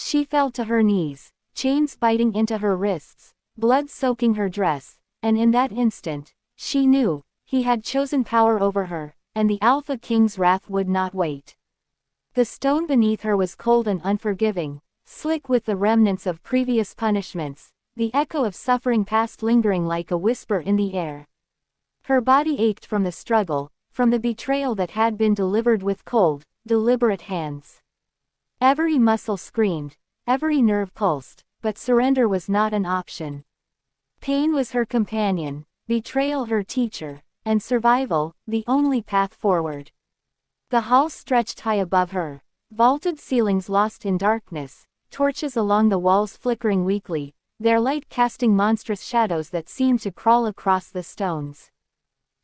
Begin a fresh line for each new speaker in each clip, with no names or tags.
She fell to her knees, chains biting into her wrists, blood soaking her dress, and in that instant, she knew, he had chosen power over her, and the Alpha King's wrath would not wait. The stone beneath her was cold and unforgiving, slick with the remnants of previous punishments, the echo of suffering past lingering like a whisper in the air. Her body ached from the struggle, from the betrayal that had been delivered with cold, deliberate hands. Every muscle screamed, every nerve pulsed, but surrender was not an option. Pain was her companion, betrayal her teacher, and survival, the only path forward. The hall stretched high above her, vaulted ceilings lost in darkness, torches along the walls flickering weakly, their light casting monstrous shadows that seemed to crawl across the stones.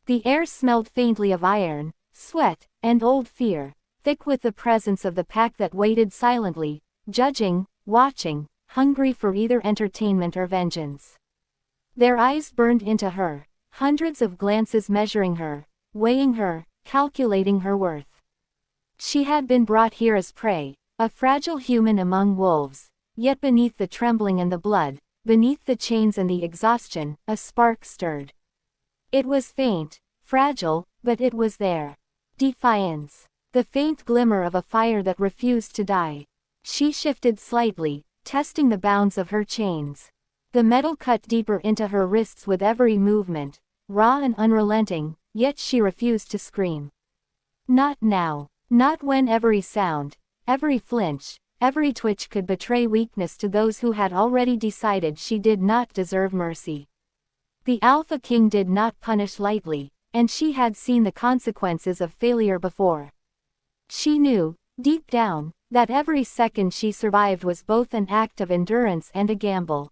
The air smelled faintly of iron, sweat, and old fear, thick with the presence of the pack that waited silently, judging, watching, hungry for either entertainment or vengeance. Their eyes burned into her, hundreds of glances measuring her, weighing her, calculating her worth. She had been brought here as prey, a fragile human among wolves, yet beneath the trembling and the blood, beneath the chains and the exhaustion, a spark stirred. It was faint, fragile, but it was there. Defiance. The faint glimmer of a fire that refused to die. She shifted slightly, testing the bounds of her chains. The metal cut deeper into her wrists with every movement, raw and unrelenting, yet she refused to scream. Not now. Not when every sound, every flinch, every twitch could betray weakness to those who had already decided she did not deserve mercy. The Alpha King did not punish lightly, and she had seen the consequences of failure before. She knew, deep down, that every second she survived was both an act of endurance and a gamble.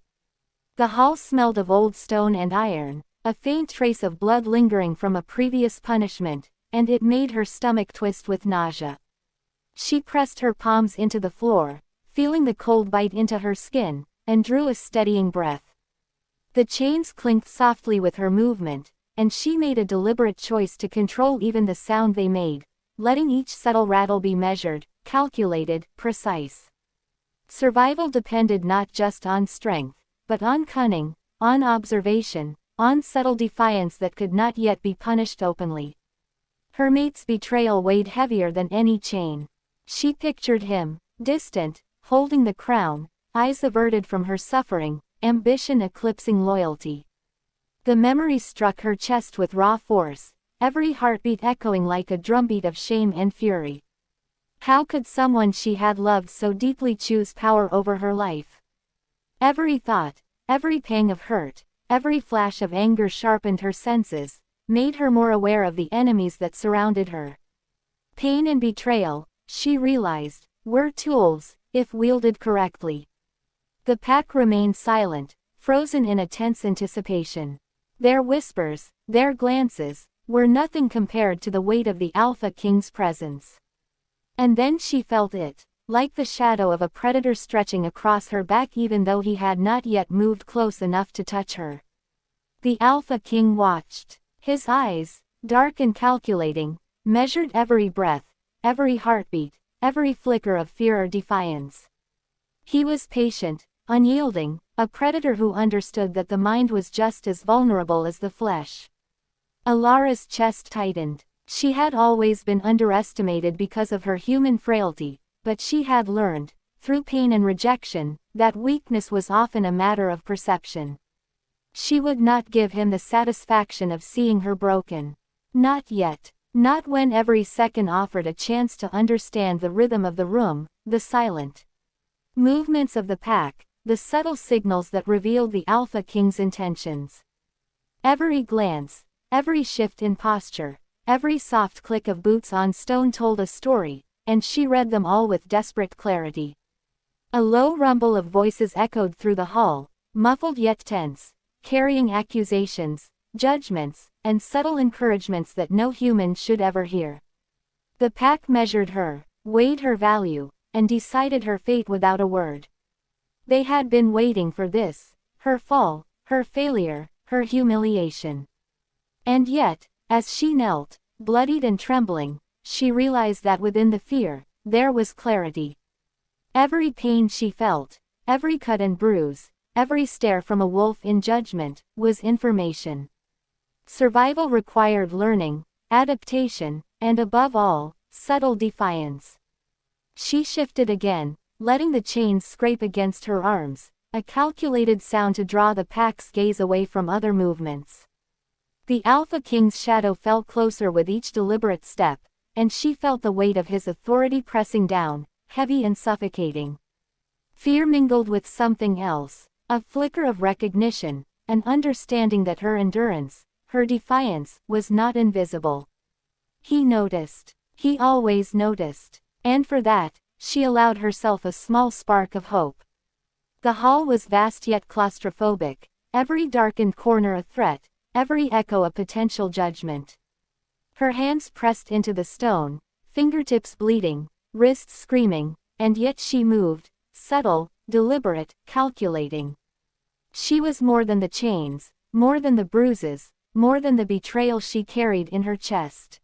The hall smelled of old stone and iron, a faint trace of blood lingering from a previous punishment, and it made her stomach twist with nausea. She pressed her palms into the floor, feeling the cold bite into her skin, and drew a steadying breath. The chains clinked softly with her movement, and she made a deliberate choice to control even the sound they made, letting each subtle rattle be measured, calculated, precise. Survival depended not just on strength, but on cunning, on observation, on subtle defiance that could not yet be punished openly. Her mate's betrayal weighed heavier than any chain. She pictured him, distant, holding the crown, eyes averted from her suffering, ambition eclipsing loyalty. The memory struck her chest with raw force, every heartbeat echoing like a drumbeat of shame and fury. How could someone she had loved so deeply choose power over her life? Every thought, every pang of hurt, every flash of anger sharpened her senses, made her more aware of the enemies that surrounded her. Pain and betrayal, she realized, were tools, if wielded correctly. The pack remained silent, frozen in a tense anticipation. Their whispers, their glances, were nothing compared to the weight of the Alpha King's presence. And then she felt it, like the shadow of a predator stretching across her back even though he had not yet moved close enough to touch her. The Alpha King watched. His eyes, dark and calculating, measured every breath, every heartbeat, every flicker of fear or defiance. He was patient, unyielding, a predator who understood that the mind was just as vulnerable as the flesh. Alara's chest tightened. She had always been underestimated because of her human frailty, but she had learned, through pain and rejection, that weakness was often a matter of perception. She would not give him the satisfaction of seeing her broken. Not yet. Not when every second offered a chance to understand the rhythm of the room, the silent movements of the pack, the subtle signals that revealed the Alpha King's intentions. Every glance, every shift in posture, every soft click of boots on stone told a story, and she read them all with desperate clarity. A low rumble of voices echoed through the hall, muffled yet tense, carrying accusations, judgments, and subtle encouragements that no human should ever hear. The pack measured her, weighed her value, and decided her fate without a word. They had been waiting for this, her fall, her failure, her humiliation. And yet, as she knelt, bloodied and trembling, she realized that within the fear, there was clarity. Every pain she felt, every cut and bruise, every stare from a wolf in judgment, was information. Survival required learning, adaptation, and above all, subtle defiance. She shifted again, letting the chains scrape against her arms, a calculated sound to draw the pack's gaze away from other movements. The Alpha King's shadow fell closer with each deliberate step, and she felt the weight of his authority pressing down, heavy and suffocating. Fear mingled with something else, a flicker of recognition, an understanding that her endurance, her defiance, was not invisible. He noticed. He always noticed. And for that, she allowed herself a small spark of hope. The hall was vast yet claustrophobic, every darkened corner a threat, every echo a potential judgment. Her hands pressed into the stone, fingertips bleeding, wrists screaming, and yet she moved, subtle, deliberate, calculating. She was more than the chains, more than the bruises, more than the betrayal she carried in her chest.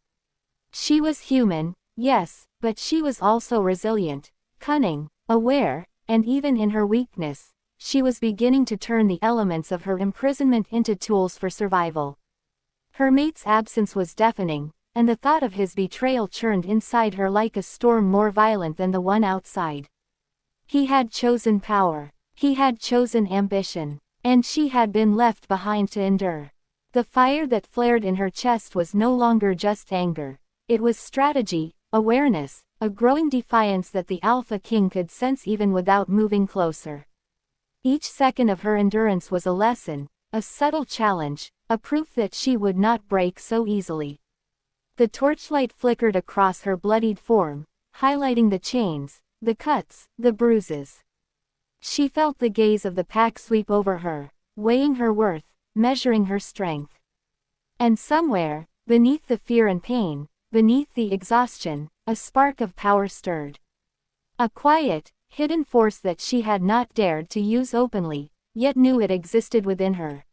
She was human, yes, but she was also resilient, cunning, aware, and even in her weakness, she was beginning to turn the elements of her imprisonment into tools for survival. Her mate's absence was deafening, and the thought of his betrayal churned inside her like a storm more violent than the one outside. He had chosen power. He had chosen ambition. And she had been left behind to endure. The fire that flared in her chest was no longer just anger. It was strategy, awareness, a growing defiance that the Alpha King could sense even without moving closer. Each second of her endurance was a lesson, a subtle challenge, a proof that she would not break so easily. The torchlight flickered across her bloodied form, highlighting the chains, the cuts, the bruises. She felt the gaze of the pack sweep over her, weighing her worth, measuring her strength. And somewhere, beneath the fear and pain, beneath the exhaustion, a spark of power stirred. A quiet, hidden force that she had not dared to use openly, yet knew it existed within her.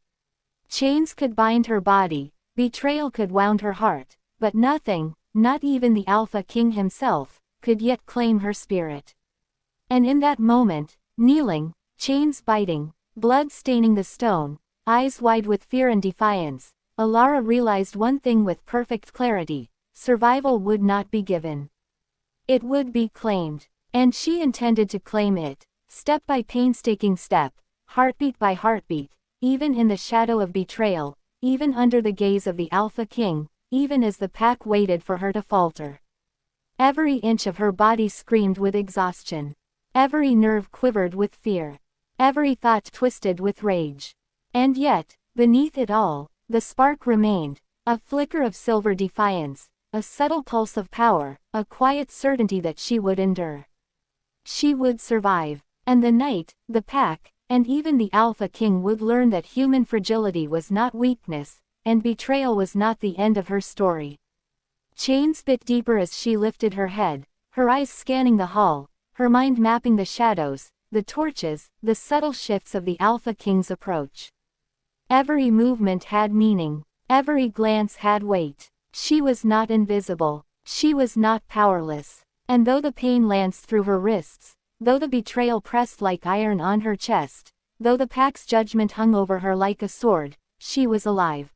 Chains could bind her body, betrayal could wound her heart, but nothing, not even the Alpha King himself, could yet claim her spirit. And in that moment, kneeling, chains biting, blood staining the stone, eyes wide with fear and defiance, Alara realized one thing with perfect clarity: survival would not be given. It would be claimed. And she intended to claim it, step by painstaking step, heartbeat by heartbeat, even in the shadow of betrayal, even under the gaze of the Alpha King, even as the pack waited for her to falter. Every inch of her body screamed with exhaustion. Every nerve quivered with fear. Every thought twisted with rage. And yet, beneath it all, the spark remained, a flicker of silver defiance, a subtle pulse of power, a quiet certainty that she would endure. She would survive, and the night, the pack, and even the Alpha King would learn that human fragility was not weakness, and betrayal was not the end of her story. Chains bit deeper as she lifted her head, her eyes scanning the hall, her mind mapping the shadows, the torches, the subtle shifts of the Alpha King's approach. Every movement had meaning. Every glance had weight. She was not invisible. She was not powerless. And though the pain lanced through her wrists, though the betrayal pressed like iron on her chest, though the pack's judgment hung over her like a sword, she was alive.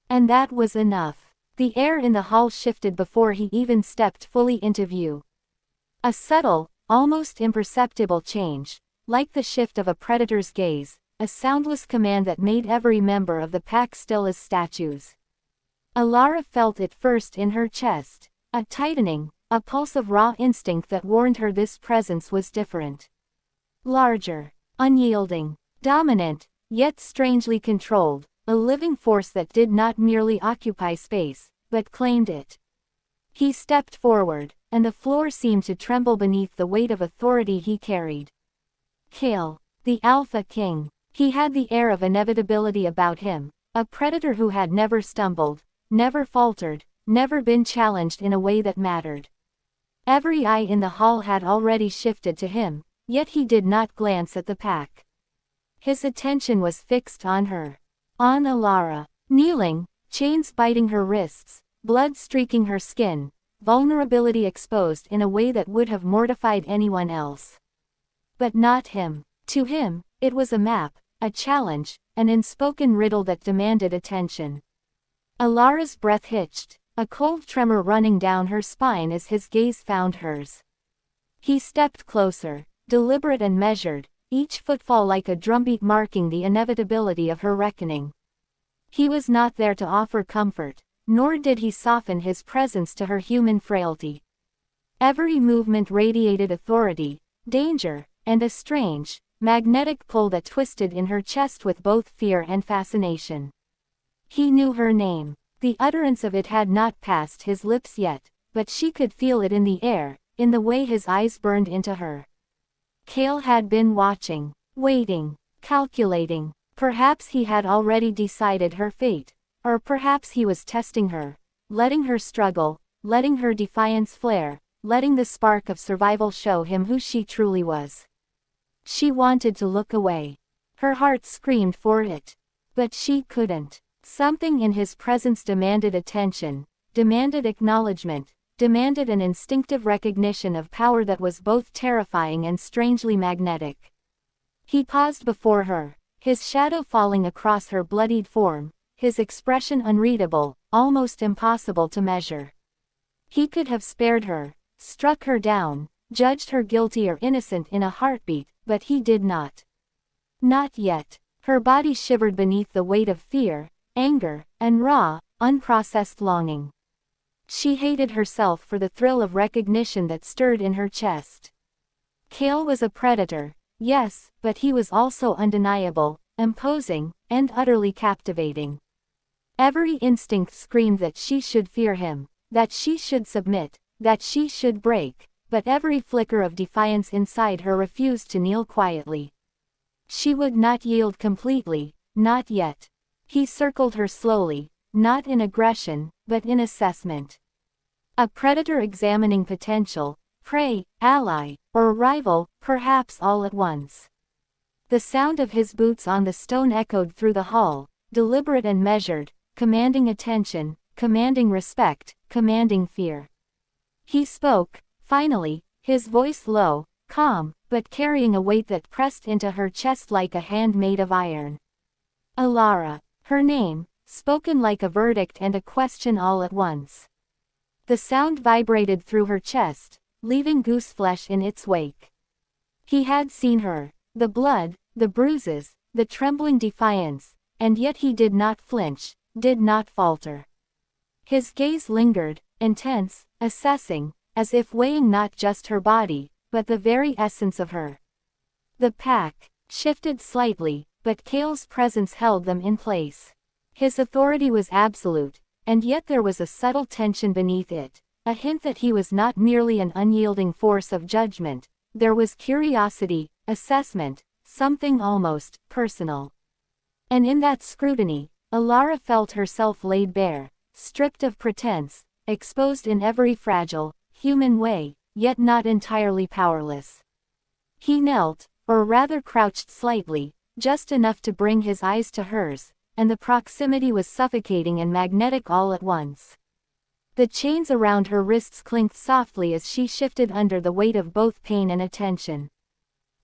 And that was enough. The air in the hall shifted before he even stepped fully into view. A subtle, almost imperceptible change, like the shift of a predator's gaze, a soundless command that made every member of the pack still as statues. Alara felt it first in her chest, a tightening, a pulse of raw instinct that warned her this presence was different. Larger, unyielding, dominant, yet strangely controlled, a living force that did not merely occupy space, but claimed it. He stepped forward, and the floor seemed to tremble beneath the weight of authority he carried. Kale, the Alpha King. He had the air of inevitability about him, a predator who had never stumbled, never faltered, never been challenged in a way that mattered. Every eye in the hall had already shifted to him, yet he did not glance at the pack. His attention was fixed on her. On Alara, kneeling, chains biting her wrists, blood streaking her skin, vulnerability exposed in a way that would have mortified anyone else. But not him. To him, it was a map, a challenge, an unspoken riddle that demanded attention. Alara's breath hitched, a cold tremor running down her spine as his gaze found hers. He stepped closer, deliberate and measured, each footfall like a drumbeat marking the inevitability of her reckoning. He was not there to offer comfort, nor did he soften his presence to her human frailty. Every movement radiated authority, danger, and a strange, magnetic pull that twisted in her chest with both fear and fascination. He knew her name. The utterance of it had not passed his lips yet, but she could feel it in the air, in the way his eyes burned into her. Cale had been watching, waiting, calculating. Perhaps he had already decided her fate, or perhaps he was testing her, letting her struggle, letting her defiance flare, letting the spark of survival show him who she truly was. She wanted to look away. Her heart screamed for it. But she couldn't. Something in his presence demanded attention, demanded acknowledgement, demanded an instinctive recognition of power that was both terrifying and strangely magnetic. He paused before her, his shadow falling across her bloodied form, his expression unreadable, almost impossible to measure. He could have spared her, struck her down, judged her guilty or innocent in a heartbeat, but he did not. Not yet. Her body shivered beneath the weight of fear, anger, and raw, unprocessed longing. She hated herself for the thrill of recognition that stirred in her chest. Cale was a predator, yes, but he was also undeniable, imposing, and utterly captivating. Every instinct screamed that she should fear him, that she should submit, that she should break, but every flicker of defiance inside her refused to kneel quietly. She would not yield completely, not yet. He circled her slowly, not in aggression, but in assessment. A predator examining potential, prey, ally, or rival, perhaps all at once. The sound of his boots on the stone echoed through the hall, deliberate and measured, commanding attention, commanding respect, commanding fear. He spoke, finally, his voice low, calm, but carrying a weight that pressed into her chest like a hand made of iron. Alara. Her name, spoken like a verdict and a question all at once. The sound vibrated through her chest, leaving gooseflesh in its wake. He had seen her, the blood, the bruises, the trembling defiance, and yet he did not flinch, did not falter. His gaze lingered, intense, assessing, as if weighing not just her body, but the very essence of her. The pack shifted slightly, but Cale's presence held them in place. His authority was absolute, and yet there was a subtle tension beneath it, a hint that he was not merely an unyielding force of judgment. There was curiosity, assessment, something almost personal. And in that scrutiny, Alara felt herself laid bare, stripped of pretense, exposed in every fragile, human way, yet not entirely powerless. He knelt, or rather crouched slightly, just enough to bring his eyes to hers, and the proximity was suffocating and magnetic all at once. The chains around her wrists clinked softly as she shifted under the weight of both pain and attention.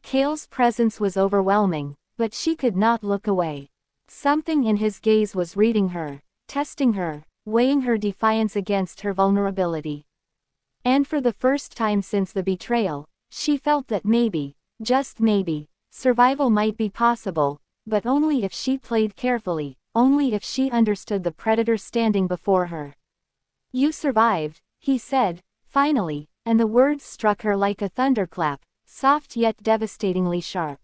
Cale's presence was overwhelming, but she could not look away. Something in his gaze was reading her, testing her, weighing her defiance against her vulnerability. And for the first time since the betrayal, she felt that maybe, just maybe, survival might be possible, but only if she played carefully, only if she understood the predator standing before her. "You survived," he said, finally, and the words struck her like a thunderclap, soft yet devastatingly sharp.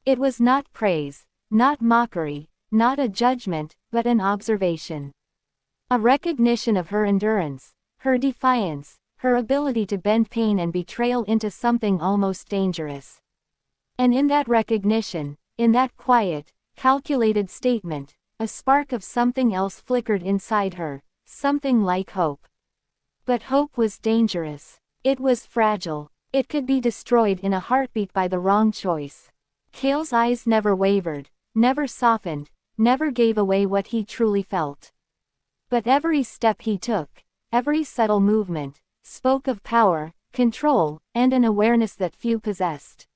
It was not praise, not mockery, not a judgment, but an observation. A recognition of her endurance, her defiance, her ability to bend pain and betrayal into something almost dangerous. And in that recognition, in that quiet, calculated statement, a spark of something else flickered inside her, something like hope. But hope was dangerous. It was fragile. It could be destroyed in a heartbeat by the wrong choice. Cale's eyes never wavered, never softened, never gave away what he truly felt. But every step he took, every subtle movement, spoke of power, control, and an awareness that few possessed.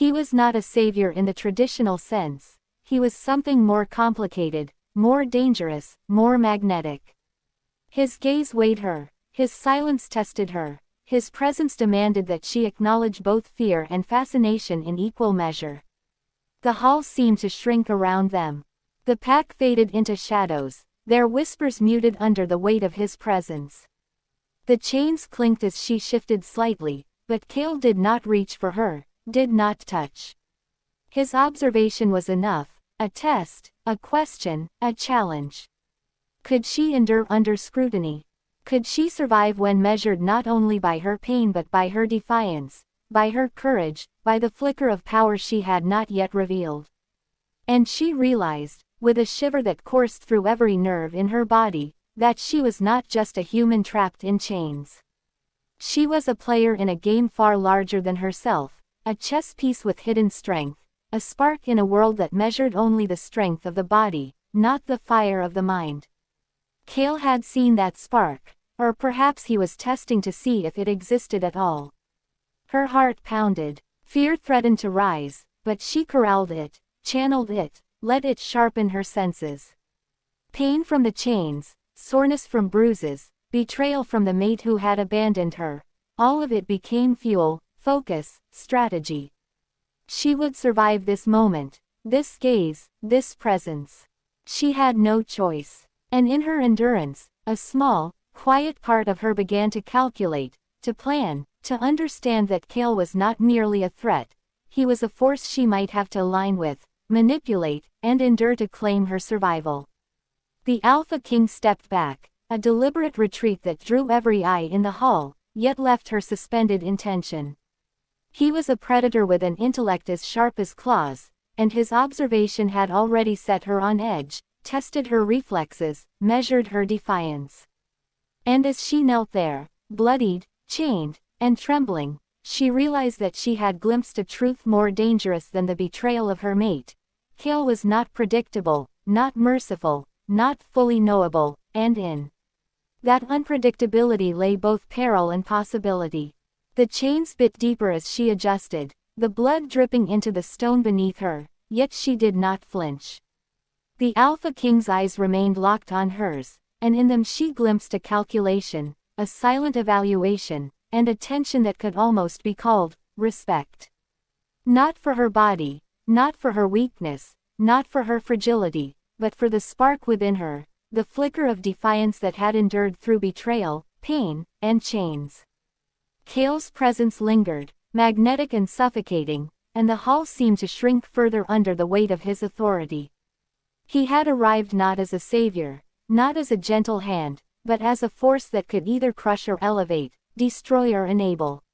He was not a savior in the traditional sense. He was something more complicated, more dangerous, more magnetic. His gaze weighed her. His silence tested her. His presence demanded that she acknowledge both fear and fascination in equal measure. The hall seemed to shrink around them. The pack faded into shadows, their whispers muted under the weight of his presence. The chains clinked as she shifted slightly, but Cale did not reach for her, did not touch. His observation was enough, a test, a question, a challenge. Could she endure under scrutiny? Could she survive when measured not only by her pain but by her defiance, by her courage, by the flicker of power she had not yet revealed? And she realized, with a shiver that coursed through every nerve in her body, that she was not just a human trapped in chains. She was a player in a game far larger than herself, a chess piece with hidden strength, a spark in a world that measured only the strength of the body, not the fire of the mind. Cale had seen that spark, or perhaps he was testing to see if it existed at all. Her heart pounded. Fear threatened to rise, but she corralled it, channeled it, let it sharpen her senses. Pain from the chains, soreness from bruises, betrayal from the mate who had abandoned her, all of it became fuel, focus, strategy. She would survive this moment, this gaze, this presence. She had no choice. And in her endurance, a small, quiet part of her began to calculate, to plan, to understand that Cale was not merely a threat. He was a force she might have to align with, manipulate, and endure to claim her survival. The Alpha King stepped back, a deliberate retreat that drew every eye in the hall, yet left her suspended in tension. He was a predator with an intellect as sharp as claws, and his observation had already set her on edge, tested her reflexes, measured her defiance. And as she knelt there, bloodied, chained, and trembling, she realized that she had glimpsed a truth more dangerous than the betrayal of her mate. Cale was not predictable, not merciful, not fully knowable, and in that unpredictability lay both peril and possibility. The chains bit deeper as she adjusted, the blood dripping into the stone beneath her, yet she did not flinch. The Alpha King's eyes remained locked on hers, and in them she glimpsed a calculation, a silent evaluation, and a tension that could almost be called respect. Not for her body, not for her weakness, not for her fragility, but for the spark within her, the flicker of defiance that had endured through betrayal, pain, and chains. Cale's presence lingered, magnetic and suffocating, and the hall seemed to shrink further under the weight of his authority. He had arrived not as a savior, not as a gentle hand, but as a force that could either crush or elevate, destroy or enable.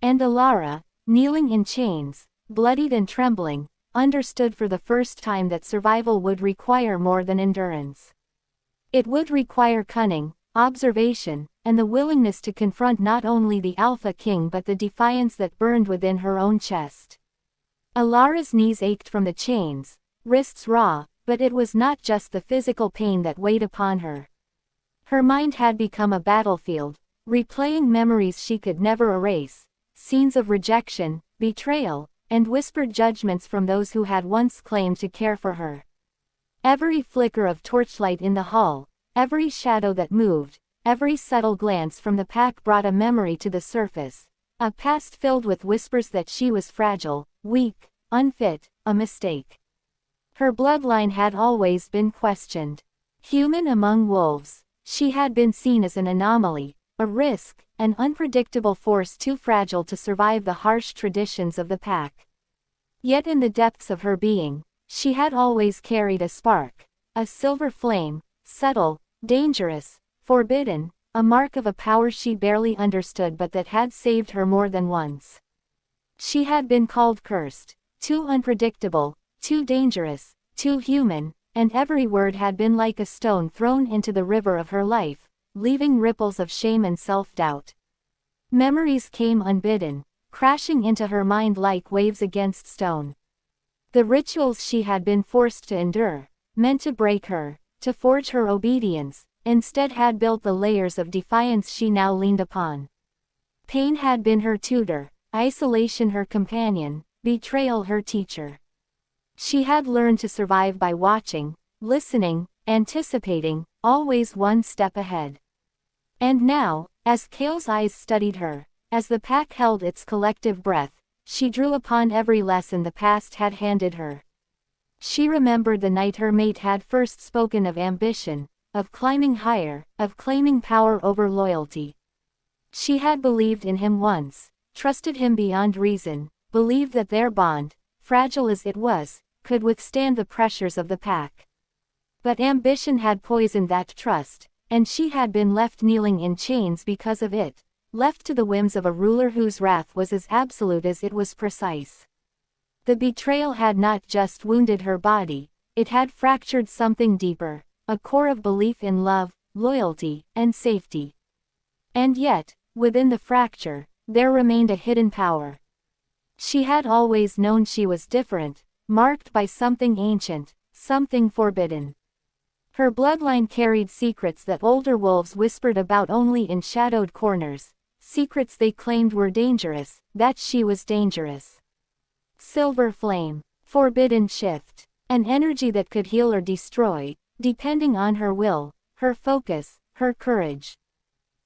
And Alara, kneeling in chains, bloodied and trembling, understood for the first time that survival would require more than endurance. It would require cunning, observation, and the willingness to confront not only the Alpha King but the defiance that burned within her own chest. Alara's knees ached from the chains, wrists raw, but it was not just the physical pain that weighed upon her. Her mind had become a battlefield, replaying memories she could never erase, scenes of rejection, betrayal, and whispered judgments from those who had once claimed to care for her. Every flicker of torchlight in the hall, every shadow that moved, every subtle glance from the pack brought a memory to the surface, a past filled with whispers that she was fragile, weak, unfit, a mistake. Her bloodline had always been questioned. Human among wolves, she had been seen as an anomaly, a risk, an unpredictable force too fragile to survive the harsh traditions of the pack. Yet in the depths of her being, she had always carried a spark, a silver flame, subtle, dangerous, forbidden, a mark of a power she barely understood but that had saved her more than once. She had been called cursed, too unpredictable, too dangerous, too human, and every word had been like a stone thrown into the river of her life, leaving ripples of shame and self-doubt. Memories came unbidden, crashing into her mind like waves against stone. The rituals she had been forced to endure, meant to break her, to forge her obedience, instead had built the layers of defiance she now leaned upon. Pain had been her tutor, isolation her companion, betrayal her teacher. She had learned to survive by watching, listening, anticipating, always one step ahead. And now, as Kale's eyes studied her, as the pack held its collective breath, she drew upon every lesson the past had handed her. She remembered the night her mate had first spoken of ambition, of climbing higher, of claiming power over loyalty. She had believed in him once, trusted him beyond reason, believed that their bond, fragile as it was, could withstand the pressures of the pack. But ambition had poisoned that trust, and she had been left kneeling in chains because of it, left to the whims of a ruler whose wrath was as absolute as it was precise. The betrayal had not just wounded her body, it had fractured something deeper, a core of belief in love, loyalty, and safety. And yet, within the fracture, there remained a hidden power. She had always known she was different, marked by something ancient, something forbidden. Her bloodline carried secrets that older wolves whispered about only in shadowed corners, secrets they claimed were dangerous, that she was dangerous. Silver flame, forbidden shift, an energy that could heal or destroy, depending on her will, her focus, her courage.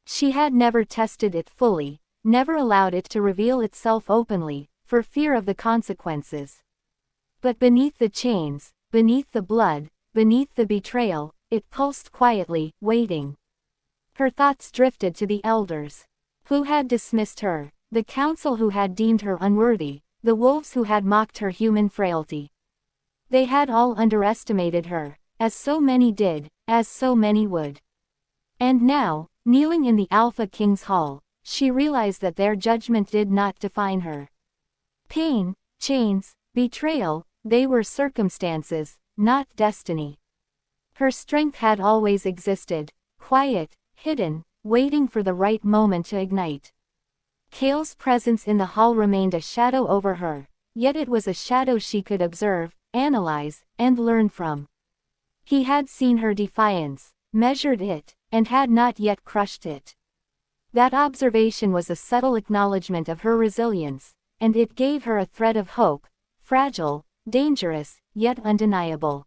She had never tested it fully, never allowed it to reveal itself openly, for fear of the consequences. But beneath the chains, beneath the blood, beneath the betrayal, it pulsed quietly, waiting. Her thoughts drifted to the elders, who had dismissed her, the council who had deemed her unworthy, the wolves who had mocked her human frailty. They had all underestimated her, as so many did, as so many would. And now, kneeling in the Alpha King's hall, she realized that their judgment did not define her. Pain, chains, betrayal, they were circumstances, not destiny. Her strength had always existed, quiet, hidden, waiting for the right moment to ignite. Kale's presence in the hall remained a shadow over her, yet it was a shadow she could observe, analyze, and learn from. He had seen her defiance, measured it, and had not yet crushed it. That observation was a subtle acknowledgement of her resilience, and it gave her a thread of hope, fragile, dangerous, yet undeniable.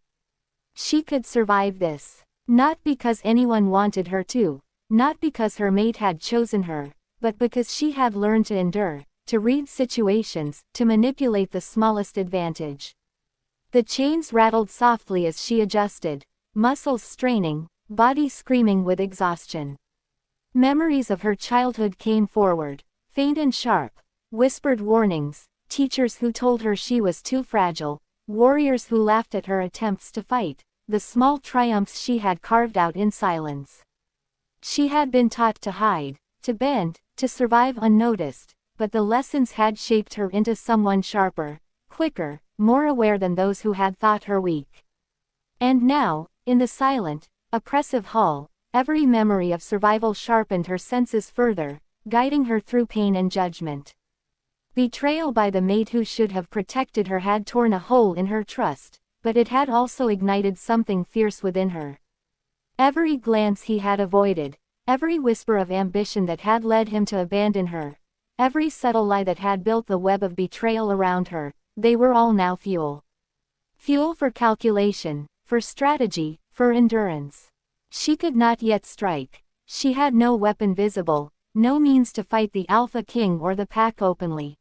She could survive this, not because anyone wanted her to, not because her mate had chosen her, but because she had learned to endure, to read situations, to manipulate the smallest advantage. The chains rattled softly as she adjusted, muscles straining, body screaming with exhaustion. Memories of her childhood came forward, faint and sharp, whispered warnings, teachers who told her she was too fragile, warriors who laughed at her attempts to fight, the small triumphs she had carved out in silence. She had been taught to hide, to bend, to survive unnoticed, but the lessons had shaped her into someone sharper, quicker, more aware than those who had thought her weak. And now, in the silent, oppressive hall, every memory of survival sharpened her senses further, guiding her through pain and judgment. Betrayal by the mate who should have protected her had torn a hole in her trust, but it had also ignited something fierce within her. Every glance he had avoided, every whisper of ambition that had led him to abandon her, every subtle lie that had built the web of betrayal around her, they were all now fuel. Fuel for calculation, for strategy, for endurance. She could not yet strike. She had no weapon visible, no means to fight the Alpha King or the pack openly.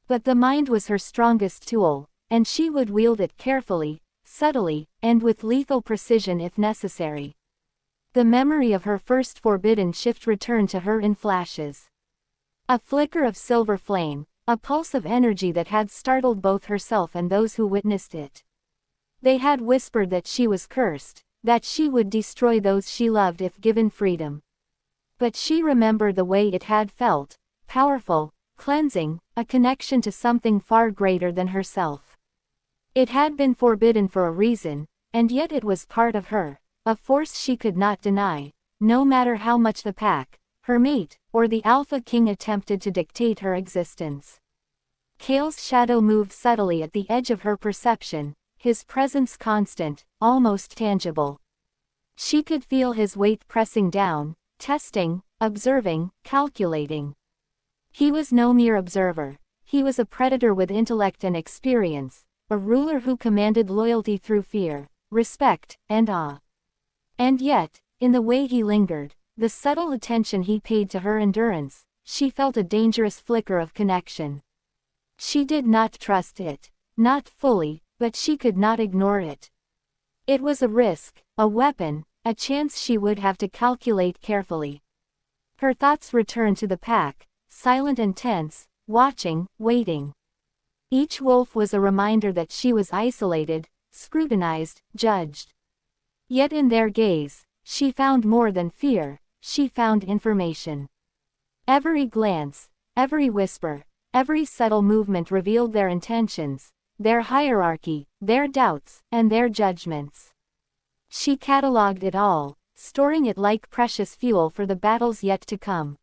But the mind was her strongest tool, and she would wield it carefully, subtly, and with lethal precision if necessary. The memory of her first forbidden shift returned to her in flashes. A flicker of silver flame, a pulse of energy that had startled both herself and those who witnessed it. They had whispered that she was cursed, that she would destroy those she loved if given freedom. But she remembered the way it had felt, powerful, cleansing, a connection to something far greater than herself. It had been forbidden for a reason, and yet it was part of her, a force she could not deny, no matter how much the pack, her mate, or the Alpha King attempted to dictate her existence. Kale's shadow moved subtly at the edge of her perception, his presence constant, almost tangible. She could feel his weight pressing down, testing, observing, calculating. He was no mere observer. He was a predator with intellect and experience, a ruler who commanded loyalty through fear, respect, and awe. And yet, in the way he lingered, the subtle attention he paid to her endurance, she felt a dangerous flicker of connection. She did not trust it. Not fully, but she could not ignore it. It was a risk, a weapon, a chance she would have to calculate carefully. Her thoughts returned to the pack, silent and tense, watching, waiting. Each wolf was a reminder that she was isolated, scrutinized, judged. Yet in their gaze, she found more than fear, she found information. Every glance, every whisper, every subtle movement revealed their intentions, their hierarchy, their doubts, and their judgments. She catalogued it all, storing it like precious fuel for the battles yet to come.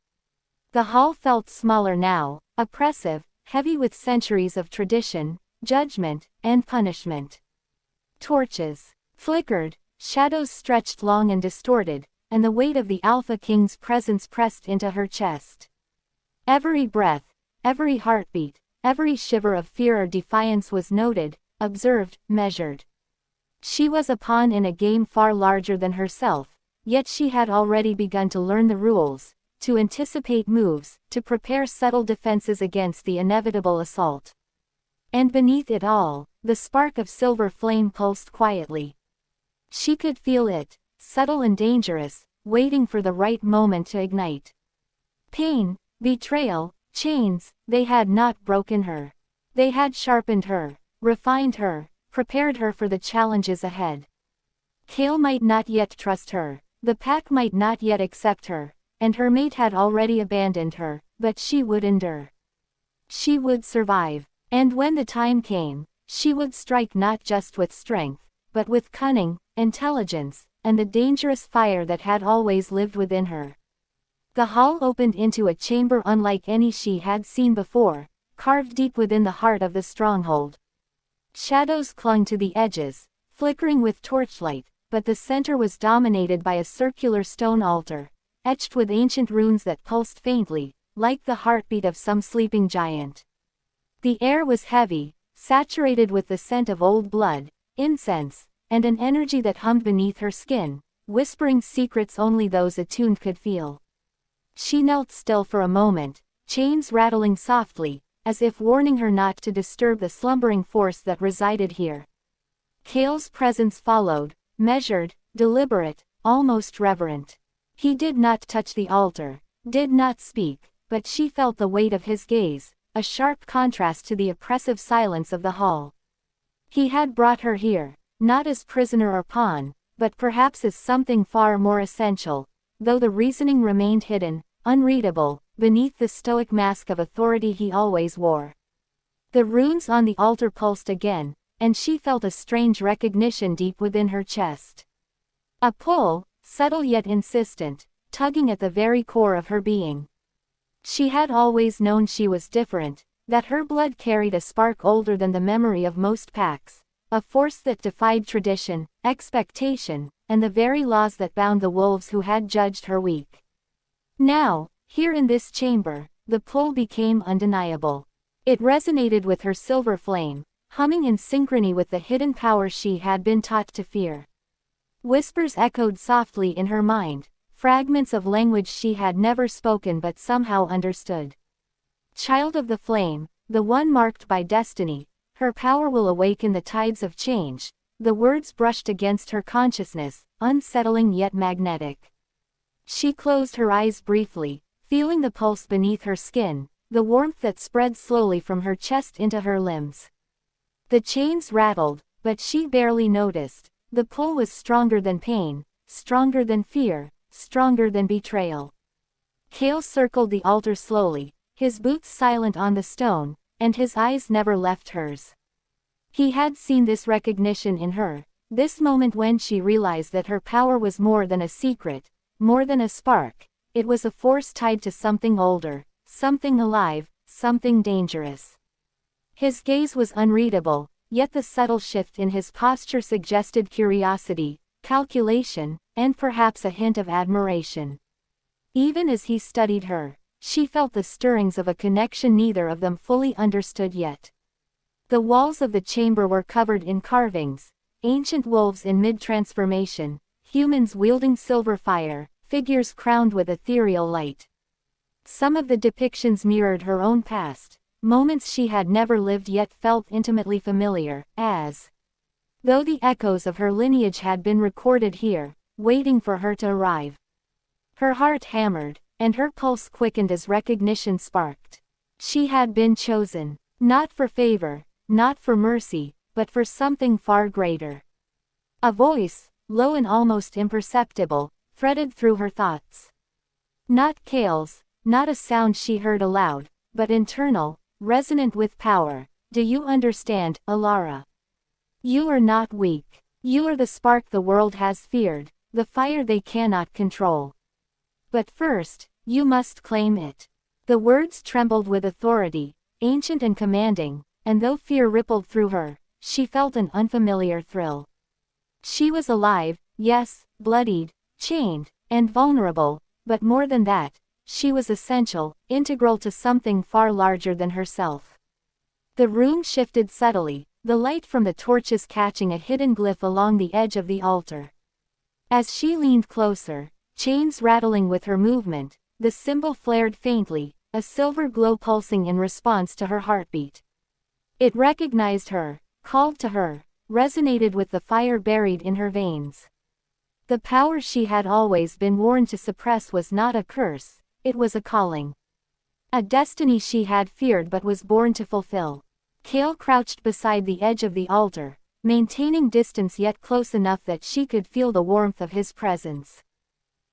The hall felt smaller now, oppressive, heavy with centuries of tradition, judgment, and punishment. Torches flickered, shadows stretched long and distorted, and the weight of the Alpha King's presence pressed into her chest. Every breath, every heartbeat, every shiver of fear or defiance was noted, observed, measured. She was a pawn in a game far larger than herself, yet she had already begun to learn the rules, to anticipate moves, to prepare subtle defenses against the inevitable assault. And beneath it all, the spark of silver flame pulsed quietly. She could feel it, subtle and dangerous, waiting for the right moment to ignite. Pain, betrayal, chains, they had not broken her. They had sharpened her, refined her, prepared her for the challenges ahead. Kale might not yet trust her, the pack might not yet accept her, and her mate had already abandoned her, but she would endure. She would survive, and when the time came, she would strike not just with strength, but with cunning, intelligence, and the dangerous fire that had always lived within her. The hall opened into a chamber unlike any she had seen before, carved deep within the heart of the stronghold. Shadows clung to the edges, flickering with torchlight, but the center was dominated by a circular stone altar, etched with ancient runes that pulsed faintly, like the heartbeat of some sleeping giant. The air was heavy, saturated with the scent of old blood, incense, and an energy that hummed beneath her skin, whispering secrets only those attuned could feel. She knelt still for a moment, chains rattling softly, as if warning her not to disturb the slumbering force that resided here. Kale's presence followed, measured, deliberate, almost reverent. He did not touch the altar, did not speak, but she felt the weight of his gaze, a sharp contrast to the oppressive silence of the hall. He had brought her here, not as prisoner or pawn, but perhaps as something far more essential, though the reasoning remained hidden, unreadable, beneath the stoic mask of authority he always wore. The runes on the altar pulsed again, and she felt a strange recognition deep within her chest. A pull, subtle yet insistent, tugging at the very core of her being. She had always known she was different, that her blood carried a spark older than the memory of most packs, a force that defied tradition, expectation, and the very laws that bound the wolves who had judged her weak. Now, here in this chamber, the pull became undeniable. It resonated with her silver flame, humming in synchrony with the hidden power she had been taught to fear. Whispers echoed softly in her mind, fragments of language she had never spoken but somehow understood. Child of the flame, the one marked by destiny, her power will awaken the tides of change. The words brushed against her consciousness, unsettling yet magnetic. She closed her eyes briefly, feeling the pulse beneath her skin, the warmth that spread slowly from her chest into her limbs. The chains rattled, but she barely noticed. The pull was stronger than pain, stronger than fear, stronger than betrayal. Kale circled the altar slowly, his boots silent on the stone, and his eyes never left hers. He had seen this recognition in her, this moment when she realized that her power was more than a secret, more than a spark. It was a force tied to something older, something alive, something dangerous. His gaze was unreadable, yet the subtle shift in his posture suggested curiosity, calculation, and perhaps a hint of admiration. Even as he studied her, she felt the stirrings of a connection neither of them fully understood yet. The walls of the chamber were covered in carvings, ancient wolves in mid-transformation, humans wielding silver fire, figures crowned with ethereal light. Some of the depictions mirrored her own past, moments she had never lived yet felt intimately familiar, as though the echoes of her lineage had been recorded here, waiting for her to arrive. Her heart hammered, and her pulse quickened as recognition sparked. She had been chosen, not for favor, not for mercy, but for something far greater. A voice, low and almost imperceptible, threaded through her thoughts. Not Kale's, not a sound she heard aloud, but internal, resonant with power. Do you understand, Alara? You are not weak. You are the spark the world has feared, the fire they cannot control. But first, you must claim it. The words trembled with authority, ancient and commanding, and though fear rippled through her, she felt an unfamiliar thrill. She was alive, yes, bloodied, chained, and vulnerable, but more than that, she was essential, integral to something far larger than herself. The room shifted subtly, the light from the torches catching a hidden glyph along the edge of the altar. As she leaned closer, chains rattling with her movement, the symbol flared faintly, a silver glow pulsing in response to her heartbeat. It recognized her, called to her, resonated with the fire buried in her veins. The power she had always been warned to suppress was not a curse, it was a calling. A destiny she had feared but was born to fulfill. Kale crouched beside the edge of the altar, maintaining distance yet close enough that she could feel the warmth of his presence.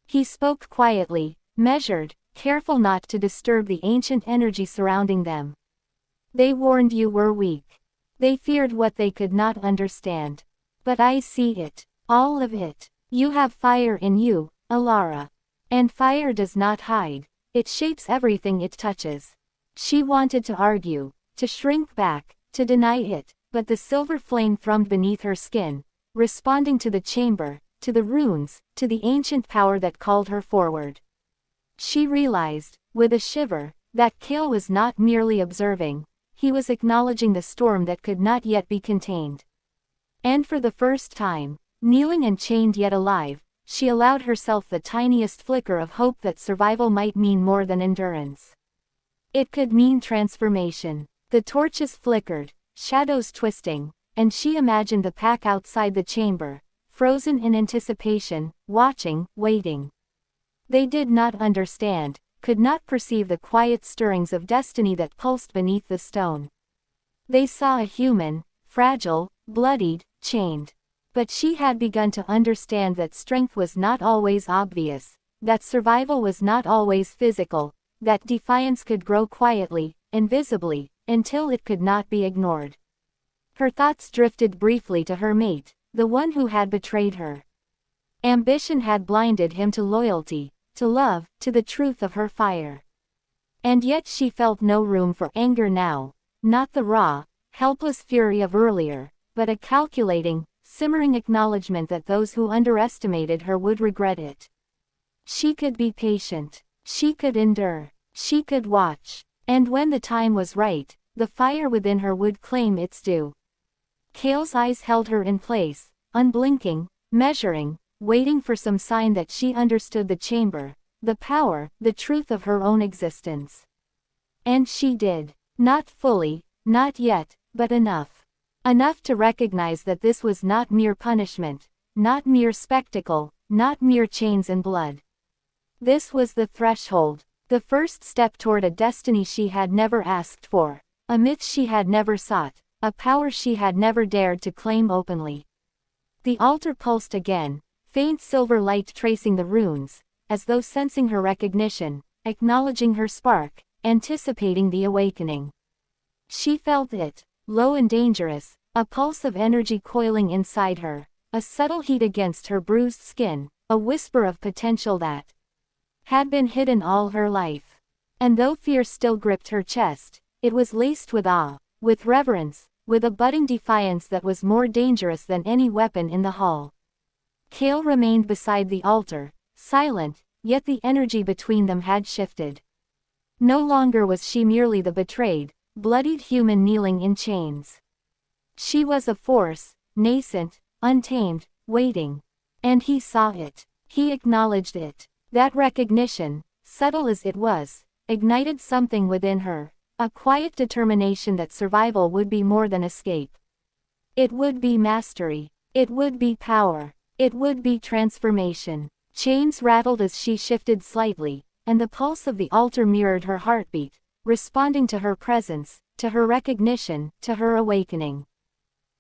He spoke quietly, measured, careful not to disturb the ancient energy surrounding them. They warned you were weak. They feared what they could not understand. But I see it, all of it. You have fire in you, Alara. And fire does not hide, it shapes everything it touches. She wanted to argue, to shrink back, to deny it, but the silver flame thrummed beneath her skin, responding to the chamber, to the runes, to the ancient power that called her forward. She realized, with a shiver, that Kale was not merely observing, he was acknowledging the storm that could not yet be contained. And for the first time, kneeling and chained yet alive, she allowed herself the tiniest flicker of hope that survival might mean more than endurance. It could mean transformation. The torches flickered, shadows twisting, and she imagined the pack outside the chamber, frozen in anticipation, watching, waiting. They did not understand, could not perceive the quiet stirrings of destiny that pulsed beneath the stone. They saw a human, fragile, bloodied, chained. But she had begun to understand that strength was not always obvious, that survival was not always physical, that defiance could grow quietly, invisibly, until it could not be ignored. Her thoughts drifted briefly to her mate, the one who had betrayed her. Ambition had blinded him to loyalty, to love, to the truth of her fire. And yet she felt no room for anger now, not the raw, helpless fury of earlier, but a calculating, simmering acknowledgement that those who underestimated her would regret it. She could be patient, she could endure, she could watch, and when the time was right, the fire within her would claim its due. Kale's eyes held her in place, unblinking, measuring, waiting for some sign that she understood the chamber, the power, the truth of her own existence. And she did. Not fully, not yet, but enough. Enough to recognize that this was not mere punishment, not mere spectacle, not mere chains and blood. This was the threshold, the first step toward a destiny she had never asked for, a myth she had never sought, a power she had never dared to claim openly. The altar pulsed again, faint silver light tracing the runes, as though sensing her recognition, acknowledging her spark, anticipating the awakening. She felt it, low and dangerous, a pulse of energy coiling inside her, a subtle heat against her bruised skin, a whisper of potential that had been hidden all her life. And though fear still gripped her chest, it was laced with awe, with reverence, with a budding defiance that was more dangerous than any weapon in the hall. Kale remained beside the altar, silent, yet the energy between them had shifted. No longer was she merely the betrayed, bloodied human kneeling in chains. She was a force, nascent, untamed, waiting. And he saw it. He acknowledged it. That recognition, subtle as it was, ignited something within her, a quiet determination that survival would be more than escape. It would be mastery. It would be power. It would be transformation. Chains rattled as she shifted slightly, and the pulse of the altar mirrored her heartbeat, responding to her presence, to her recognition, to her awakening.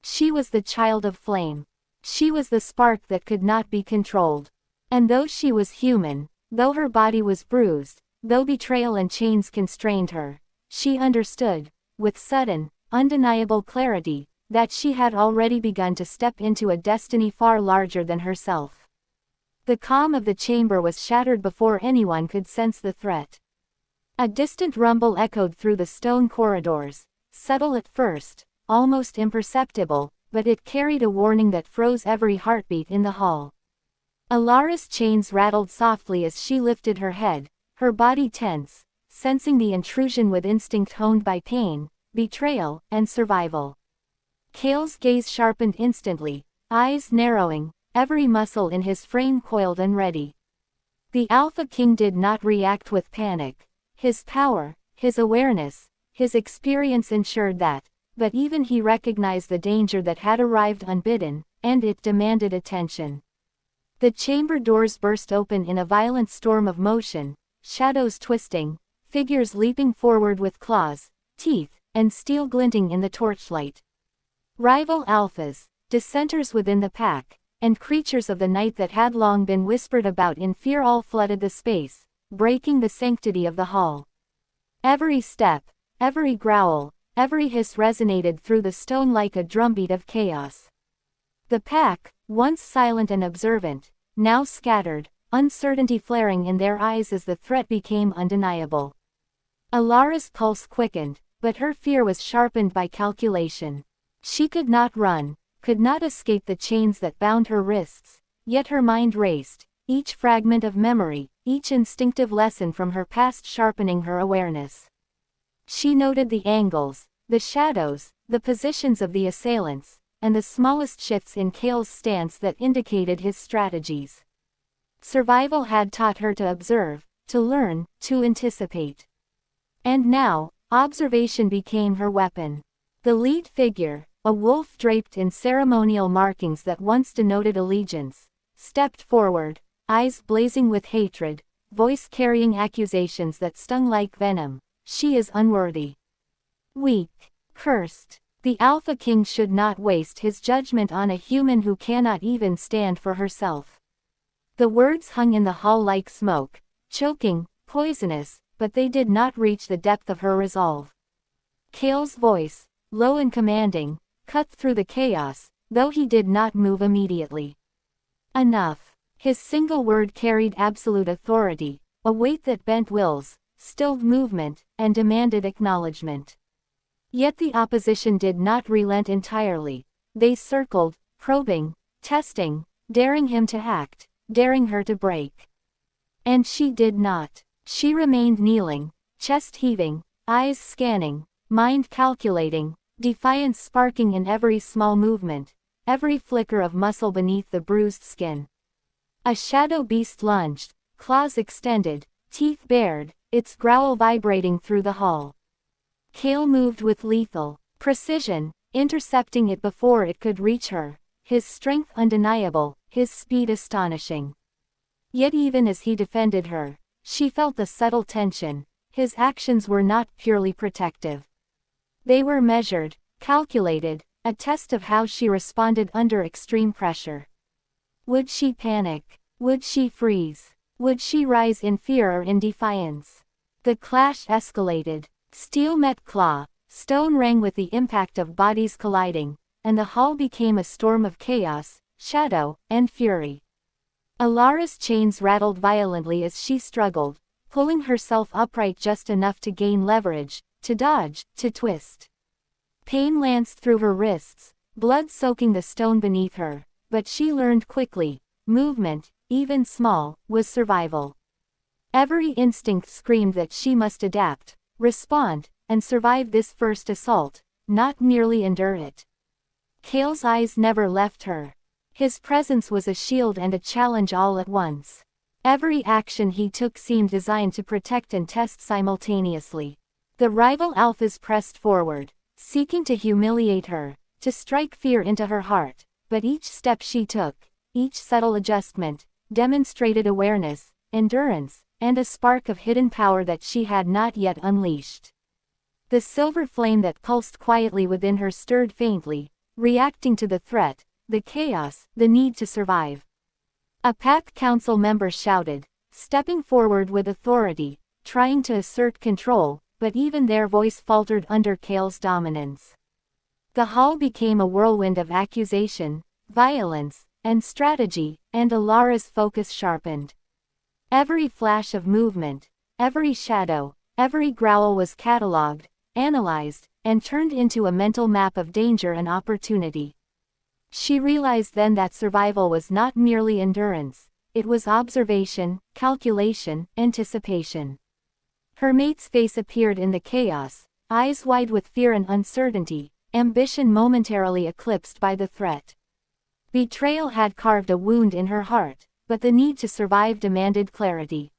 She was the child of flame. She was the spark that could not be controlled. And though she was human, though her body was bruised, though betrayal and chains constrained her, she understood, with sudden, undeniable clarity, that she had already begun to step into a destiny far larger than herself. The calm of the chamber was shattered before anyone could sense the threat. A distant rumble echoed through the stone corridors, subtle at first, almost imperceptible, but it carried a warning that froze every heartbeat in the hall. Alara's chains rattled softly as she lifted her head, her body tense, sensing the intrusion with instinct honed by pain, betrayal, and survival. Kale's gaze sharpened instantly, eyes narrowing, every muscle in his frame coiled and ready. The Alpha King did not react with panic. His power, his awareness, his experience ensured that, but even he recognized the danger that had arrived unbidden, and it demanded attention. The chamber doors burst open in a violent storm of motion, shadows twisting, figures leaping forward with claws, teeth, and steel glinting in the torchlight. Rival alphas, dissenters within the pack, and creatures of the night that had long been whispered about in fear all flooded the space, breaking the sanctity of the hall. Every step, every growl, every hiss resonated through the stone like a drumbeat of chaos. The pack, once silent and observant, now scattered, uncertainty flaring in their eyes as the threat became undeniable. Alara's pulse quickened, but her fear was sharpened by calculation. She could not run, could not escape the chains that bound her wrists, yet her mind raced, each fragment of memory, each instinctive lesson from her past sharpening her awareness. She noted the angles, the shadows, the positions of the assailants, and the smallest shifts in Kale's stance that indicated his strategies. Survival had taught her to observe, to learn, to anticipate. And now, observation became her weapon. The lead figure, a wolf draped in ceremonial markings that once denoted allegiance, stepped forward, eyes blazing with hatred, voice carrying accusations that stung like venom. She is unworthy. Weak. Cursed. The Alpha King should not waste his judgment on a human who cannot even stand for herself. The words hung in the hall like smoke, choking, poisonous, but they did not reach the depth of her resolve. Kale's voice, low and commanding, cut through the chaos, though he did not move immediately. Enough. His single word carried absolute authority, a weight that bent wills, stilled movement, and demanded acknowledgement. Yet the opposition did not relent entirely. They circled, probing, testing, daring him to act, daring her to break. And she did not. She remained kneeling, chest heaving, eyes scanning, mind calculating, defiance sparking in every small movement, every flicker of muscle beneath the bruised skin. A shadow beast lunged, claws extended, teeth bared, its growl vibrating through the hall. Kale moved with lethal precision, intercepting it before it could reach her, his strength undeniable, his speed astonishing. Yet even as he defended her, she felt the subtle tension. His actions were not purely protective. They were measured, calculated, a test of how she responded under extreme pressure. Would she panic? Would she freeze? Would she rise in fear or in defiance? The clash escalated. Steel met claw, stone rang with the impact of bodies colliding, and the hall became a storm of chaos, shadow, and fury. Alara's chains rattled violently as she struggled, pulling herself upright just enough to gain leverage, to dodge, to twist. Pain lanced through her wrists, blood soaking the stone beneath her, but she learned quickly, movement, even small, was survival. Every instinct screamed that she must adapt, respond, and survive this first assault, not merely endure it. Kale's eyes never left her. His presence was a shield and a challenge all at once. Every action he took seemed designed to protect and test simultaneously. The rival alphas pressed forward, seeking to humiliate her, to strike fear into her heart, but each step she took, each subtle adjustment, demonstrated awareness, endurance, and a spark of hidden power that she had not yet unleashed. The silver flame that pulsed quietly within her stirred faintly, reacting to the threat, the chaos, the need to survive. A pack council member shouted, stepping forward with authority, trying to assert control, but even their voice faltered under Kale's dominance. The hall became a whirlwind of accusation, violence, and strategy, and Alara's focus sharpened. Every flash of movement, every shadow, every growl was catalogued, analyzed, and turned into a mental map of danger and opportunity. She realized then that survival was not merely endurance, it was observation, calculation, anticipation. Her mate's face appeared in the chaos, eyes wide with fear and uncertainty, ambition momentarily eclipsed by the threat. Betrayal had carved a wound in her heart, but the need to survive demanded clarity.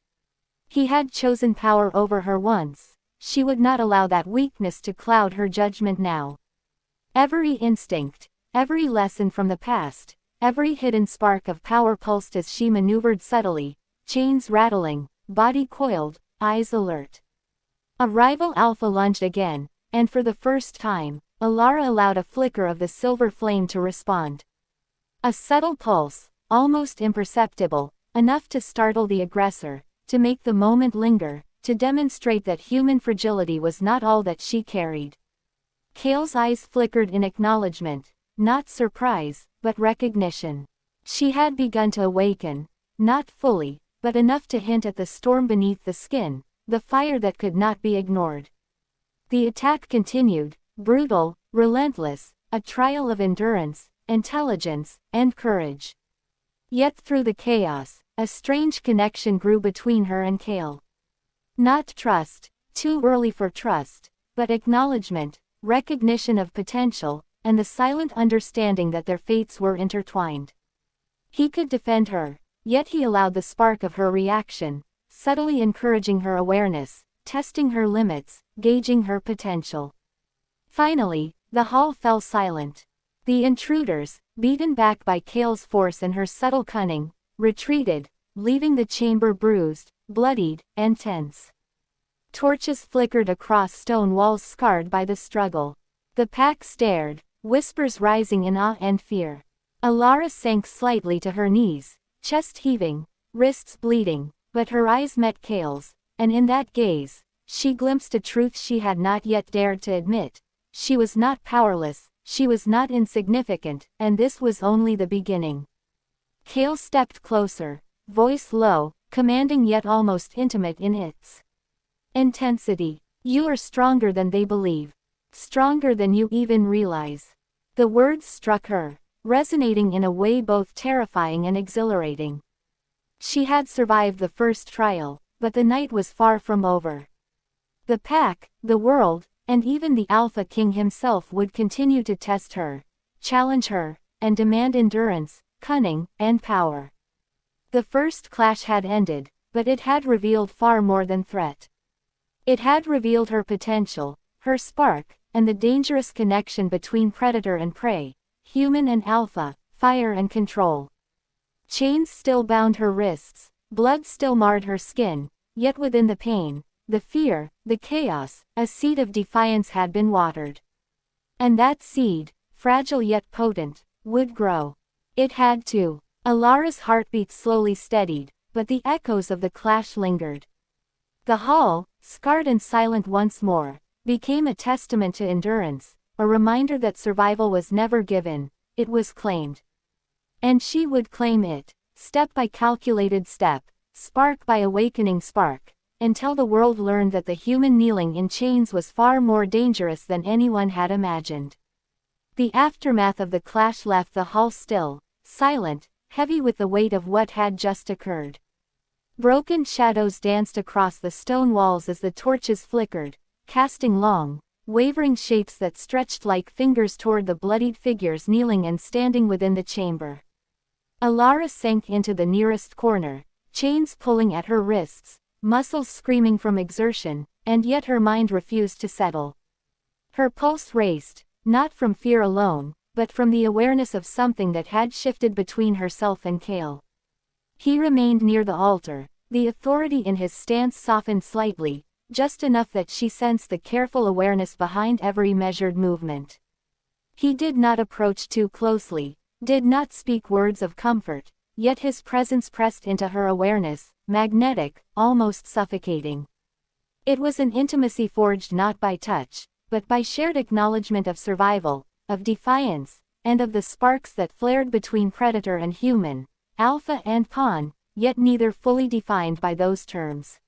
He had chosen power over her once, she would not allow that weakness to cloud her judgment now. Every instinct, every lesson from the past, every hidden spark of power pulsed as she maneuvered subtly, chains rattling, body coiled, eyes alert. A rival alpha lunged again, and for the first time, Alara allowed a flicker of the silver flame to respond. A subtle pulse, almost imperceptible, enough to startle the aggressor, to make the moment linger, to demonstrate that human fragility was not all that she carried. Kale's eyes flickered in acknowledgement, not surprise, but recognition. She had begun to awaken, not fully, but enough to hint at the storm beneath the skin, the fire that could not be ignored. The attack continued, brutal, relentless, a trial of endurance, intelligence, and courage. Yet through the chaos, a strange connection grew between her and Kale. Not trust, too early for trust, but acknowledgement, recognition of potential, and the silent understanding that their fates were intertwined. He could defend her, yet he allowed the spark of her reaction, subtly encouraging her awareness, testing her limits, gauging her potential. Finally, the hall fell silent. The intruders, beaten back by Kale's force and her subtle cunning, retreated, leaving the chamber bruised, bloodied, and tense. Torches flickered across stone walls scarred by the struggle. The pack stared, whispers rising in awe and fear. Alara sank slightly to her knees, chest heaving, wrists bleeding, but her eyes met Kale's, and in that gaze, she glimpsed a truth she had not yet dared to admit. She was not powerless, she was not insignificant, and this was only the beginning. Kale stepped closer, voice low, commanding yet almost intimate in its intensity. "You are stronger than they believe. Stronger than you even realize." The words struck her, resonating in a way both terrifying and exhilarating. She had survived the first trial, but the night was far from over. The pack, the world, and even the Alpha King himself would continue to test her, challenge her, and demand endurance, cunning, and power. The first clash had ended, but it had revealed far more than threat. It had revealed her potential, her spark, and the dangerous connection between predator and prey, human and alpha, fire and control. Chains still bound her wrists, blood still marred her skin, yet within the pain, the fear, the chaos, a seed of defiance had been watered. And that seed, fragile yet potent, would grow. It had to. Alara's heartbeat slowly steadied, but the echoes of the clash lingered. The hall, scarred and silent once more, became a testament to endurance, a reminder that survival was never given, it was claimed. And she would claim it, step by calculated step, spark by awakening spark, until the world learned that the human kneeling in chains was far more dangerous than anyone had imagined. The aftermath of the clash left the hall still, silent, heavy with the weight of what had just occurred. Broken shadows danced across the stone walls as the torches flickered, casting long, wavering shapes that stretched like fingers toward the bloodied figures kneeling and standing within the chamber. Alara sank into the nearest corner, chains pulling at her wrists, muscles screaming from exertion, and yet her mind refused to settle. Her pulse raced, not from fear alone, but from the awareness of something that had shifted between herself and Cale. He remained near the altar, the authority in his stance softened slightly, just enough that she sensed the careful awareness behind every measured movement. He did not approach too closely, did not speak words of comfort, yet his presence pressed into her awareness, magnetic, almost suffocating. It was an intimacy forged not by touch, but by shared acknowledgement of survival, of defiance, and of the sparks that flared between predator and human, alpha and pawn, yet neither fully defined by those terms.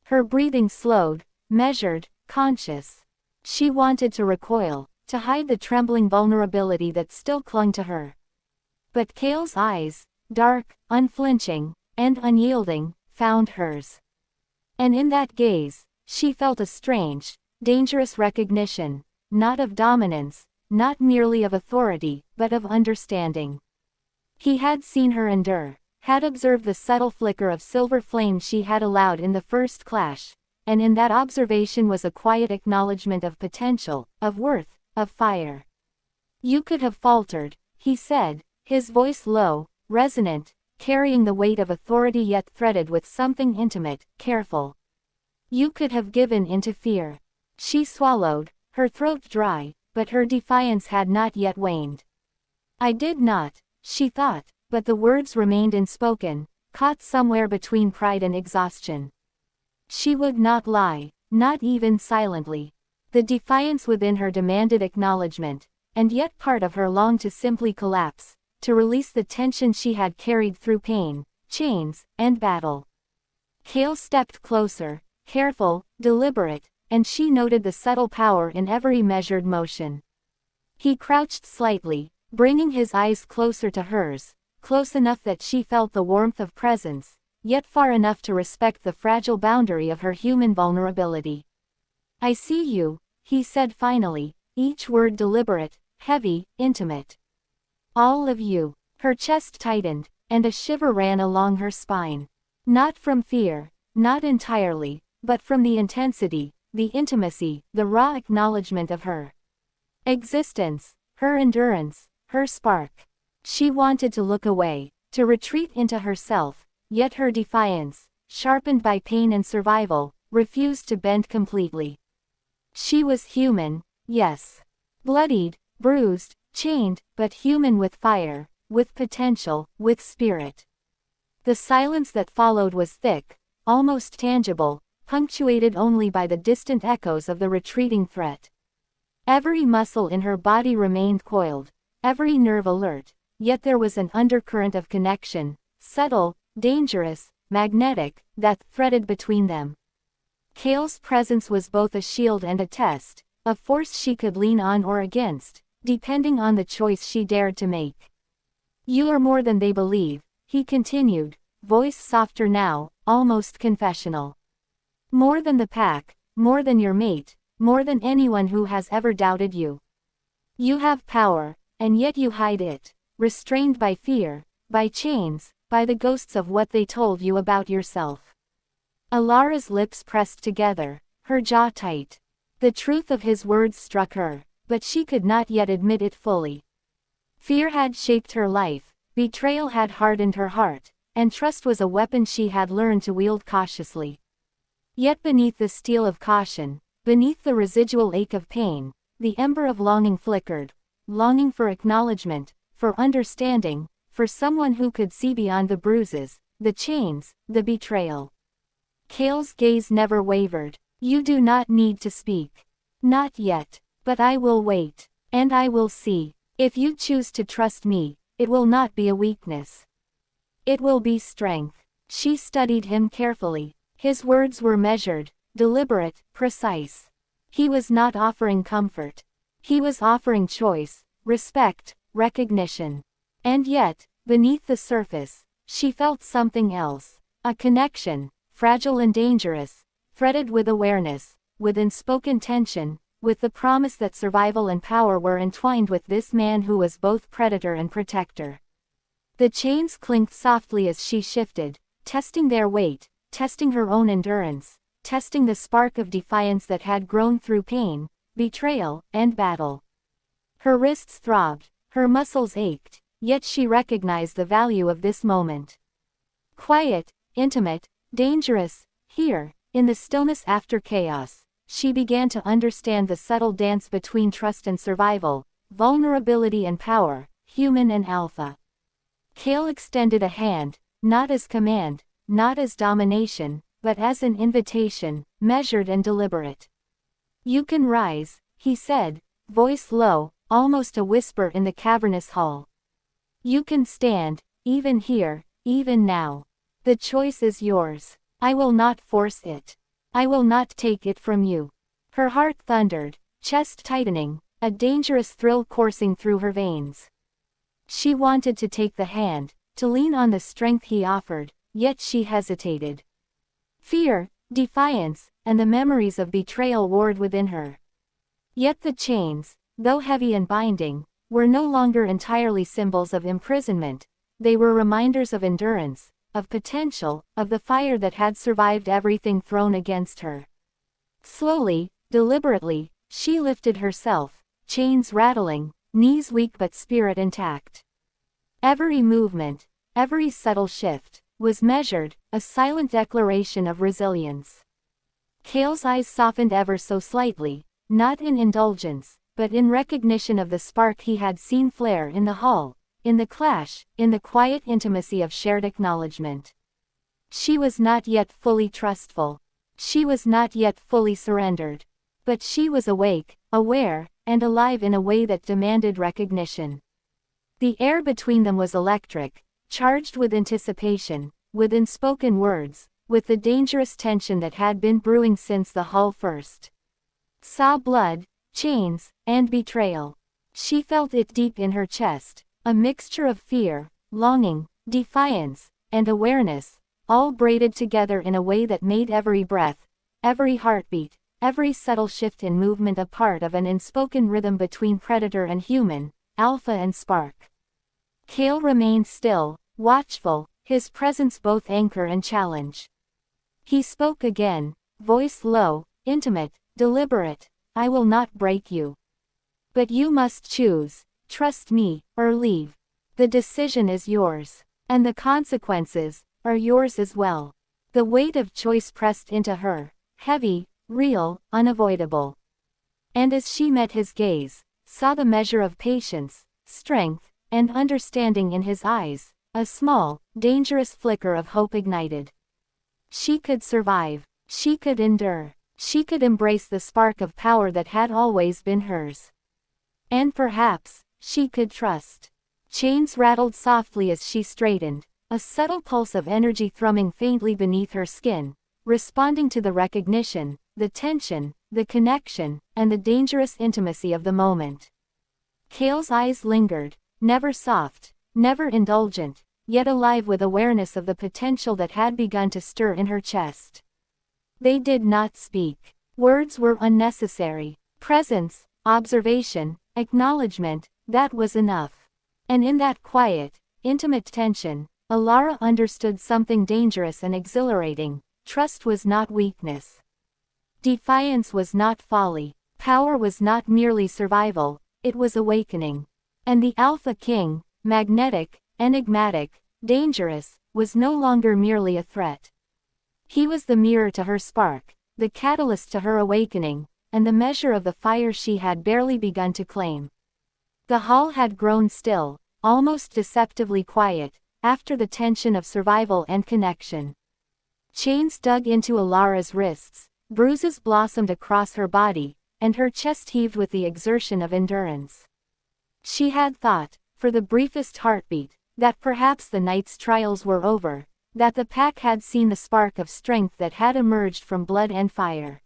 Her breathing slowed, measured, conscious. She wanted to recoil, to hide the trembling vulnerability that still clung to her. But Cale's eyes, dark, unflinching, and unyielding, found hers. And in that gaze, she felt a strange, dangerous recognition, not of dominance, not merely of authority, but of understanding. He had seen her endure, had observed the subtle flicker of silver flame she had allowed in the first clash, and in that observation was a quiet acknowledgement of potential, of worth, of fire. "You could have faltered," he said, his voice low, resonant, carrying the weight of authority yet threaded with something intimate, careful. "You could have given into fear." She swallowed, her throat dry, but her defiance had not yet waned. "I did not," she thought, but the words remained unspoken, caught somewhere between pride and exhaustion. She would not lie, not even silently. The defiance within her demanded acknowledgement, and yet part of her longed to simply collapse, to release the tension she had carried through pain, chains, and battle. Cale stepped closer, careful, deliberate, and she noted the subtle power in every measured motion. He crouched slightly, bringing his eyes closer to hers, close enough that she felt the warmth of presence, yet far enough to respect the fragile boundary of her human vulnerability. "I see you," he said finally, each word deliberate, heavy, intimate. "All of you." Her chest tightened, and a shiver ran along her spine. Not from fear, not entirely, but from the intensity, the intimacy, the raw acknowledgement of her existence, her endurance, her spark. She wanted to look away, to retreat into herself, yet her defiance, sharpened by pain and survival, refused to bend completely. She was human, yes. Bloodied, bruised, chained, but human with fire, with potential, with spirit. The silence that followed was thick, almost tangible, punctuated only by the distant echoes of the retreating threat. Every muscle in her body remained coiled, every nerve alert. Yet there was an undercurrent of connection, subtle, dangerous, magnetic, that threaded between them. Cale's presence was both a shield and a test, a force she could lean on or against, depending on the choice she dared to make. "You are more than they believe," he continued, voice softer now, almost confessional. "More than the pack, more than your mate, more than anyone who has ever doubted you. You have power, and yet you hide it. Restrained by fear, by chains, by the ghosts of what they told you about yourself." Alara's lips pressed together, her jaw tight. The truth of his words struck her, but she could not yet admit it fully. Fear had shaped her life, betrayal had hardened her heart, and trust was a weapon she had learned to wield cautiously. Yet beneath the steel of caution, beneath the residual ache of pain, the ember of longing flickered, longing for acknowledgement, for understanding, for someone who could see beyond the bruises, the chains, the betrayal. Cale's gaze never wavered. "You do not need to speak. Not yet. But I will wait. And I will see. If you choose to trust me, it will not be a weakness. It will be strength." She studied him carefully. His words were measured, deliberate, precise. He was not offering comfort. He was offering choice, respect, recognition. And yet, beneath the surface, she felt something else. A connection, fragile and dangerous, threaded with awareness, with unspoken tension, with the promise that survival and power were entwined with this man who was both predator and protector. The chains clinked softly as she shifted, testing their weight, testing her own endurance, testing the spark of defiance that had grown through pain, betrayal, and battle. Her wrists throbbed, her muscles ached, yet she recognized the value of this moment. Quiet, intimate, dangerous, here, in the stillness after chaos, she began to understand the subtle dance between trust and survival, vulnerability and power, human and alpha. Kale extended a hand, not as command, not as domination, but as an invitation, measured and deliberate. "You can rise," he said, voice low, almost a whisper in the cavernous hall. "You can stand, even here, even now. The choice is yours. I will not force it. I will not take it from you." Her heart thundered, chest tightening, a dangerous thrill coursing through her veins. She wanted to take the hand, to lean on the strength he offered, yet she hesitated. Fear, defiance, and the memories of betrayal warred within her. Yet the chains, though heavy and binding, were no longer entirely symbols of imprisonment. They were reminders of endurance, of potential, of the fire that had survived everything thrown against her. Slowly, deliberately, she lifted herself, chains rattling, knees weak but spirit intact. Every movement, every subtle shift, was measured, a silent declaration of resilience. Kale's eyes softened ever so slightly, not in indulgence, but in recognition of the spark he had seen flare in the hall, in the clash, in the quiet intimacy of shared acknowledgement. She was not yet fully trustful. She was not yet fully surrendered. But she was awake, aware, and alive in a way that demanded recognition. The air between them was electric, charged with anticipation, with unspoken words, with the dangerous tension that had been brewing since the hall first saw blood, chains, and betrayal. She felt it deep in her chest, a mixture of fear, longing, defiance, and awareness, all braided together in a way that made every breath, every heartbeat, every subtle shift in movement a part of an unspoken rhythm between predator and human, alpha and spark. Kale remained still, watchful, his presence both anchor and challenge. He spoke again, voice low, intimate, deliberate. "I will not break you. But you must choose, trust me, or leave. The decision is yours. And the consequences are yours as well." The weight of choice pressed into her, heavy, real, unavoidable. And as she met his gaze, saw the measure of patience, strength, and understanding in his eyes, a small, dangerous flicker of hope ignited. She could survive. She could endure. She could embrace the spark of power that had always been hers. And perhaps, she could trust. Chains rattled softly as she straightened, a subtle pulse of energy thrumming faintly beneath her skin, responding to the recognition, the tension, the connection, and the dangerous intimacy of the moment. Kale's eyes lingered, never soft, never indulgent, yet alive with awareness of the potential that had begun to stir in her chest. They did not speak. Words were unnecessary. Presence, observation, acknowledgement, that was enough. And in that quiet, intimate tension, Alara understood something dangerous and exhilarating. Trust was not weakness. Defiance was not folly. Power was not merely survival, it was awakening. And the Alpha King, magnetic, enigmatic, dangerous, was no longer merely a threat. He was the mirror to her spark, the catalyst to her awakening, and the measure of the fire she had barely begun to claim. The hall had grown still, almost deceptively quiet, after the tension of survival and connection. Chains dug into Alara's wrists, bruises blossomed across her body, and her chest heaved with the exertion of endurance. She had thought, for the briefest heartbeat, that perhaps the night's trials were over, that the pack had seen the spark of strength that had emerged from blood and fire.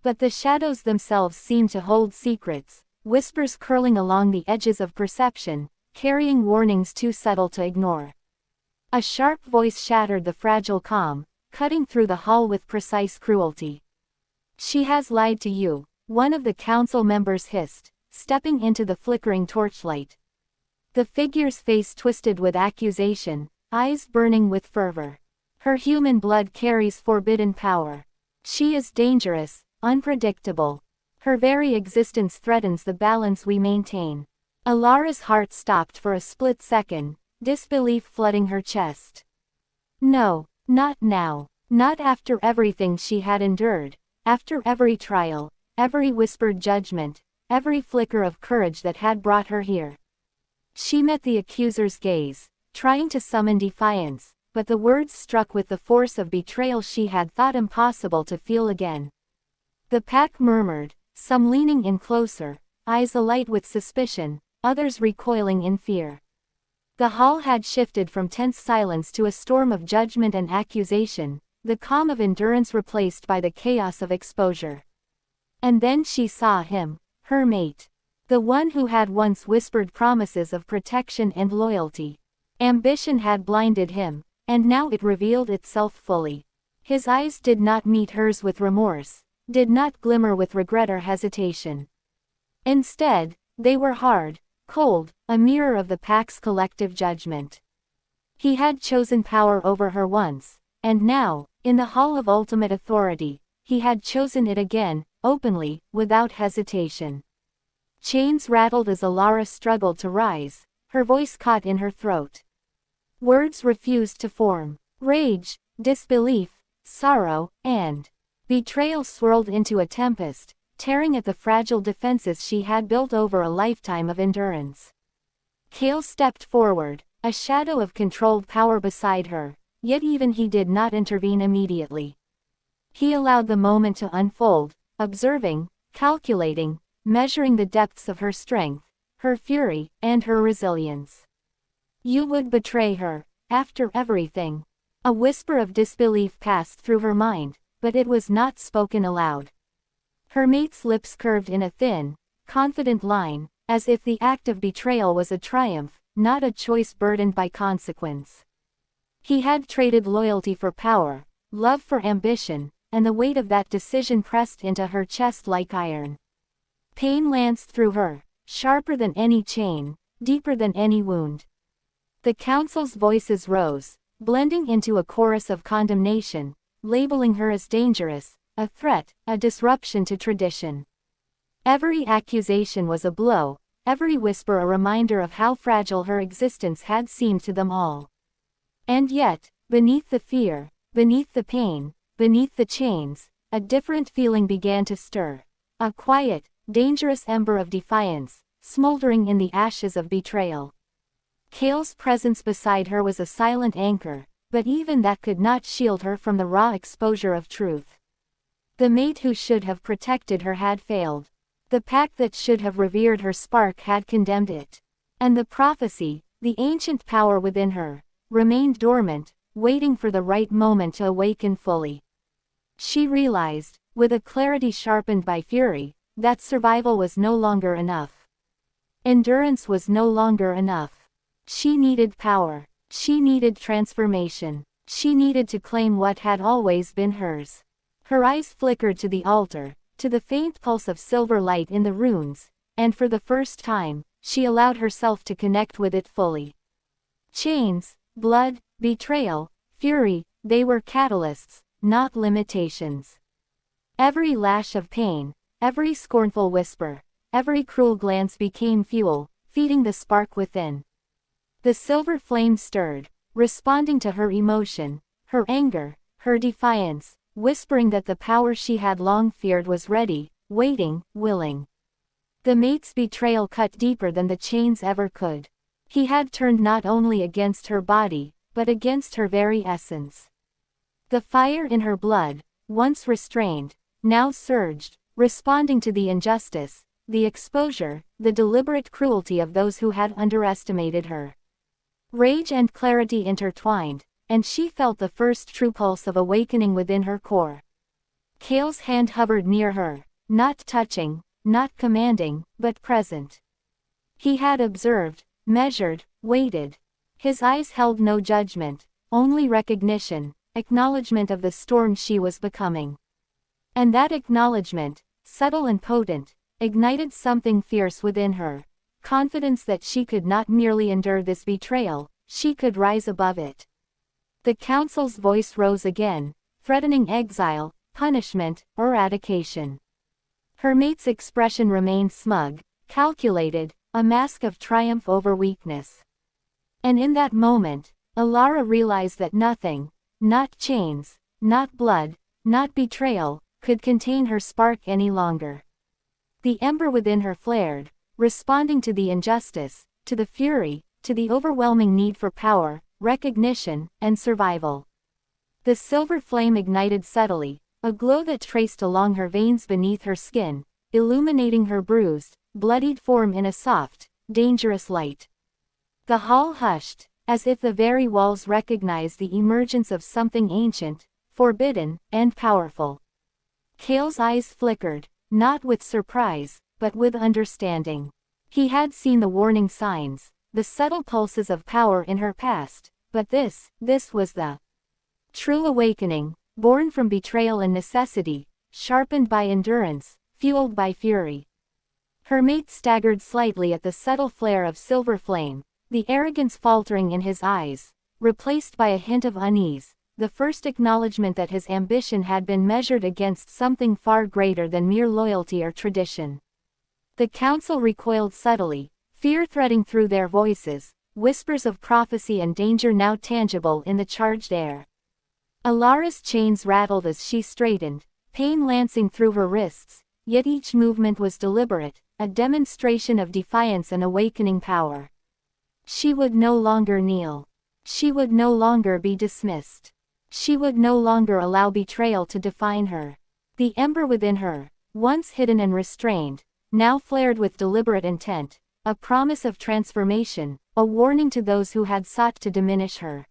But the shadows themselves seemed to hold secrets, whispers curling along the edges of perception, carrying warnings too subtle to ignore. A sharp voice shattered the fragile calm, cutting through the hall with precise cruelty. "She has lied to you," one of the council members hissed, stepping into the flickering torchlight. The figure's face twisted with accusation, eyes burning with fervor. "Her human blood carries forbidden power. She is dangerous, unpredictable. Her very existence threatens the balance we maintain." Alara's heart stopped for a split second, disbelief flooding her chest. No, not now. Not after everything she had endured, after every trial, every whispered judgment, every flicker of courage that had brought her here. She met the accuser's gaze, trying to summon defiance, but the words struck with the force of betrayal she had thought impossible to feel again. The pack murmured, some leaning in closer, eyes alight with suspicion, others recoiling in fear. The hall had shifted from tense silence to a storm of judgment and accusation, the calm of endurance replaced by the chaos of exposure. And then she saw him, her mate. The one who had once whispered promises of protection and loyalty. Ambition had blinded him, and now it revealed itself fully. His eyes did not meet hers with remorse, did not glimmer with regret or hesitation. Instead, they were hard, cold, a mirror of the pack's collective judgment. He had chosen power over her once, and now, in the Hall of Ultimate Authority, he had chosen it again, openly, without hesitation. Chains rattled as Alara struggled to rise, her voice caught in her throat. Words refused to form. Rage, disbelief, sorrow, and betrayal swirled into a tempest, tearing at the fragile defenses she had built over a lifetime of endurance. Kale stepped forward, a shadow of controlled power beside her, yet even he did not intervene immediately. He allowed the moment to unfold, observing, calculating, measuring the depths of her strength, her fury, and her resilience. "You would betray her, after everything." A whisper of disbelief passed through her mind, but it was not spoken aloud. Her mate's lips curved in a thin, confident line, as if the act of betrayal was a triumph, not a choice burdened by consequence. He had traded loyalty for power, love for ambition, and the weight of that decision pressed into her chest like iron. Pain lanced through her, sharper than any chain, deeper than any wound. The council's voices rose, blending into a chorus of condemnation, labeling her as dangerous, a threat, a disruption to tradition. Every accusation was a blow, every whisper a reminder of how fragile her existence had seemed to them all. And yet, beneath the fear, beneath the pain, beneath the chains, a different feeling began to stir. A quiet, dangerous ember of defiance, smoldering in the ashes of betrayal. Kale's presence beside her was a silent anchor, but even that could not shield her from the raw exposure of truth. The mate who should have protected her had failed. The pack that should have revered her spark had condemned it. And the prophecy, the ancient power within her, remained dormant, waiting for the right moment to awaken fully. She realized, with a clarity sharpened by fury, that survival was no longer enough. Endurance was no longer enough. She needed power. She needed transformation. She needed to claim what had always been hers. Her eyes flickered to the altar, to the faint pulse of silver light in the runes, and for the first time, she allowed herself to connect with it fully. Chains, blood, betrayal, fury, they were catalysts, not limitations. Every lash of pain, every scornful whisper, every cruel glance became fuel, feeding the spark within. The silver flame stirred, responding to her emotion, her anger, her defiance, whispering that the power she had long feared was ready, waiting, willing. The mate's betrayal cut deeper than the chains ever could. He had turned not only against her body, but against her very essence. The fire in her blood, once restrained, now surged, responding to the injustice, the exposure, the deliberate cruelty of those who had underestimated her. Rage and clarity intertwined, and she felt the first true pulse of awakening within her core. Kale's hand hovered near her, not touching, not commanding, but present. He had observed, measured, waited. His eyes held no judgment, only recognition, acknowledgement of the storm she was becoming. And that acknowledgement, subtle and potent, ignited something fierce within her. Confidence that she could not merely endure this betrayal, she could rise above it. The council's voice rose again, threatening exile, punishment, or eradication. Her mate's expression remained smug, calculated, a mask of triumph over weakness. And in that moment, Alara realized that nothing, not chains, not blood, not betrayal, could contain her spark any longer. The ember within her flared, responding to the injustice, to the fury, to the overwhelming need for power, recognition, and survival. The silver flame ignited subtly, a glow that traced along her veins beneath her skin, illuminating her bruised, bloodied form in a soft, dangerous light. The hall hushed, as if the very walls recognized the emergence of something ancient, forbidden, and powerful. Kale's eyes flickered, not with surprise, but with understanding. He had seen the warning signs, the subtle pulses of power in her past, but this was the true awakening, born from betrayal and necessity, sharpened by endurance, fueled by fury. Her mate staggered slightly at the subtle flare of silver flame, the arrogance faltering in his eyes, replaced by a hint of unease, the first acknowledgement that his ambition had been measured against something far greater than mere loyalty or tradition. The council recoiled subtly, fear threading through their voices, whispers of prophecy and danger now tangible in the charged air. Alara's chains rattled as she straightened, pain lancing through her wrists, yet each movement was deliberate, a demonstration of defiance and awakening power. She would no longer kneel. She would no longer be dismissed. She would no longer allow betrayal to define her. The ember within her, once hidden and restrained, now flared with deliberate intent, a promise of transformation, a warning to those who had sought to diminish her.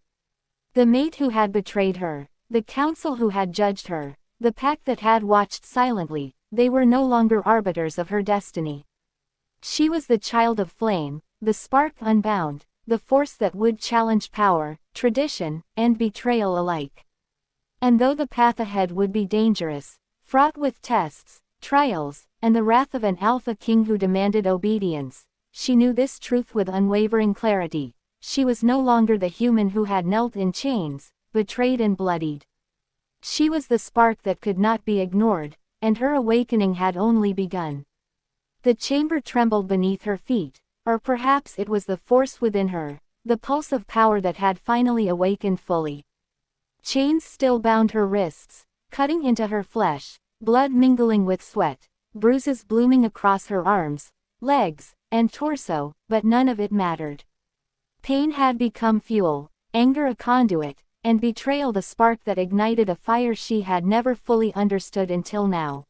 The mate who had betrayed her, the council who had judged her, the pack that had watched silently, they were no longer arbiters of her destiny. She was the child of flame, the spark unbound, the force that would challenge power, tradition, and betrayal alike. And though the path ahead would be dangerous, fraught with tests, trials, and the wrath of an alpha king who demanded obedience, she knew this truth with unwavering clarity. She was no longer the human who had knelt in chains, betrayed and bloodied. She was the spark that could not be ignored, and her awakening had only begun. The chamber trembled beneath her feet, or perhaps it was the force within her, the pulse of power that had finally awakened fully. Chains still bound her wrists, cutting into her flesh, blood mingling with sweat, bruises blooming across her arms, legs, and torso, but none of it mattered. Pain had become fuel, anger a conduit, and betrayal the spark that ignited a fire she had never fully understood until now.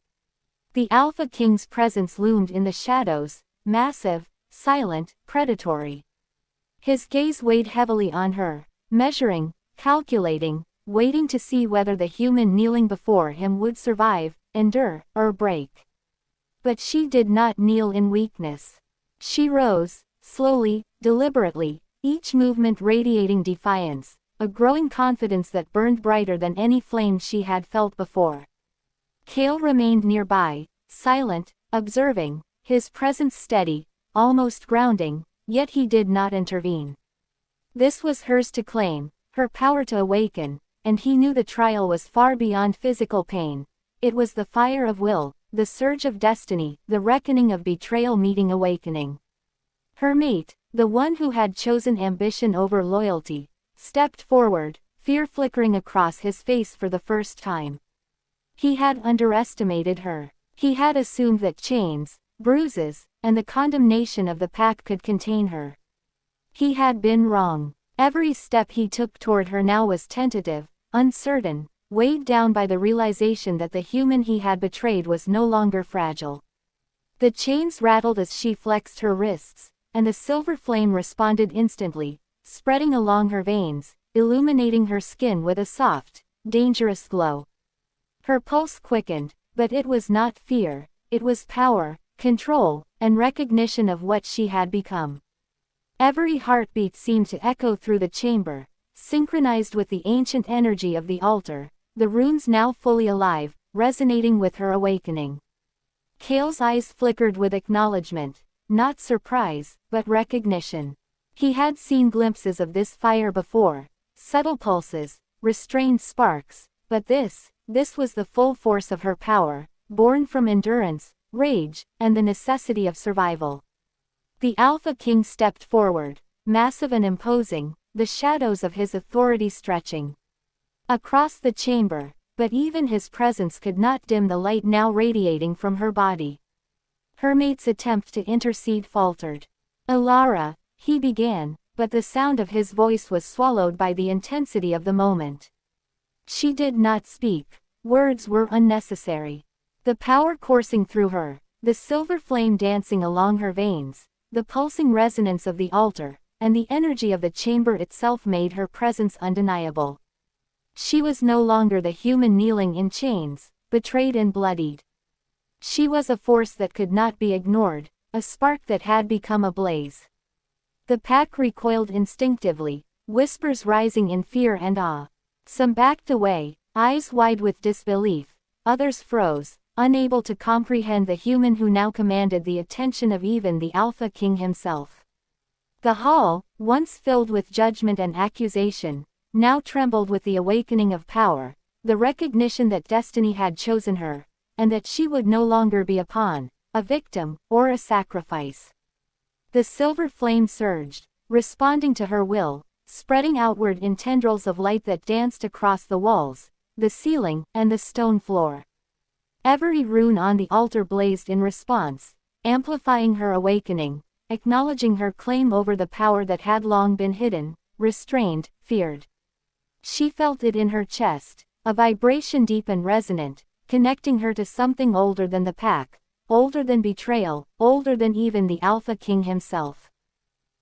The Alpha King's presence loomed in the shadows, massive, silent, predatory. His gaze weighed heavily on her, measuring, calculating, waiting to see whether the human kneeling before him would survive, endure, or break. But she did not kneel in weakness. She rose, slowly, deliberately, each movement radiating defiance, a growing confidence that burned brighter than any flame she had felt before. Kale remained nearby, silent, observing, his presence steady, almost grounding, yet he did not intervene. This was hers to claim, her power to awaken, and he knew the trial was far beyond physical pain. It was the fire of will, the surge of destiny, the reckoning of betrayal meeting awakening. Her mate, the one who had chosen ambition over loyalty, stepped forward, fear flickering across his face for the first time. He had underestimated her. He had assumed that chains, bruises, and the condemnation of the pack could contain her. He had been wrong. Every step he took toward her now was tentative, uncertain, weighed down by the realization that the human he had betrayed was no longer fragile. The chains rattled as she flexed her wrists, and the silver flame responded instantly, spreading along her veins, illuminating her skin with a soft, dangerous glow. Her pulse quickened, but it was not fear, it was power, control, and recognition of what she had become. Every heartbeat seemed to echo through the chamber, synchronized with the ancient energy of the altar, the runes now fully alive, resonating with her awakening. Kale's eyes flickered with acknowledgement, not surprise, but recognition. He had seen glimpses of this fire before, subtle pulses, restrained sparks, but this was the full force of her power, born from endurance, rage, and the necessity of survival. The Alpha King stepped forward, massive and imposing, the shadows of his authority stretching across the chamber, but even his presence could not dim the light now radiating from her body. Her mate's attempt to intercede faltered. "Alara," he began, but the sound of his voice was swallowed by the intensity of the moment. She did not speak. Words were unnecessary. The power coursing through her, the silver flame dancing along her veins, the pulsing resonance of the altar, and the energy of the chamber itself made her presence undeniable. She was no longer the human kneeling in chains, betrayed and bloodied. She was a force that could not be ignored, a spark that had become a blaze. The pack recoiled instinctively, whispers rising in fear and awe. Some backed away, eyes wide with disbelief, others froze, unable to comprehend the human who now commanded the attention of even the Alpha King himself. The hall, once filled with judgment and accusation, now trembled with the awakening of power, the recognition that destiny had chosen her, and that she would no longer be a pawn, a victim, or a sacrifice. The silver flame surged, responding to her will, spreading outward in tendrils of light that danced across the walls, the ceiling, and the stone floor. Every rune on the altar blazed in response, amplifying her awakening, acknowledging her claim over the power that had long been hidden, restrained, feared. She felt it in her chest, a vibration deep and resonant, connecting her to something older than the pack, older than betrayal, older than even the Alpha King himself.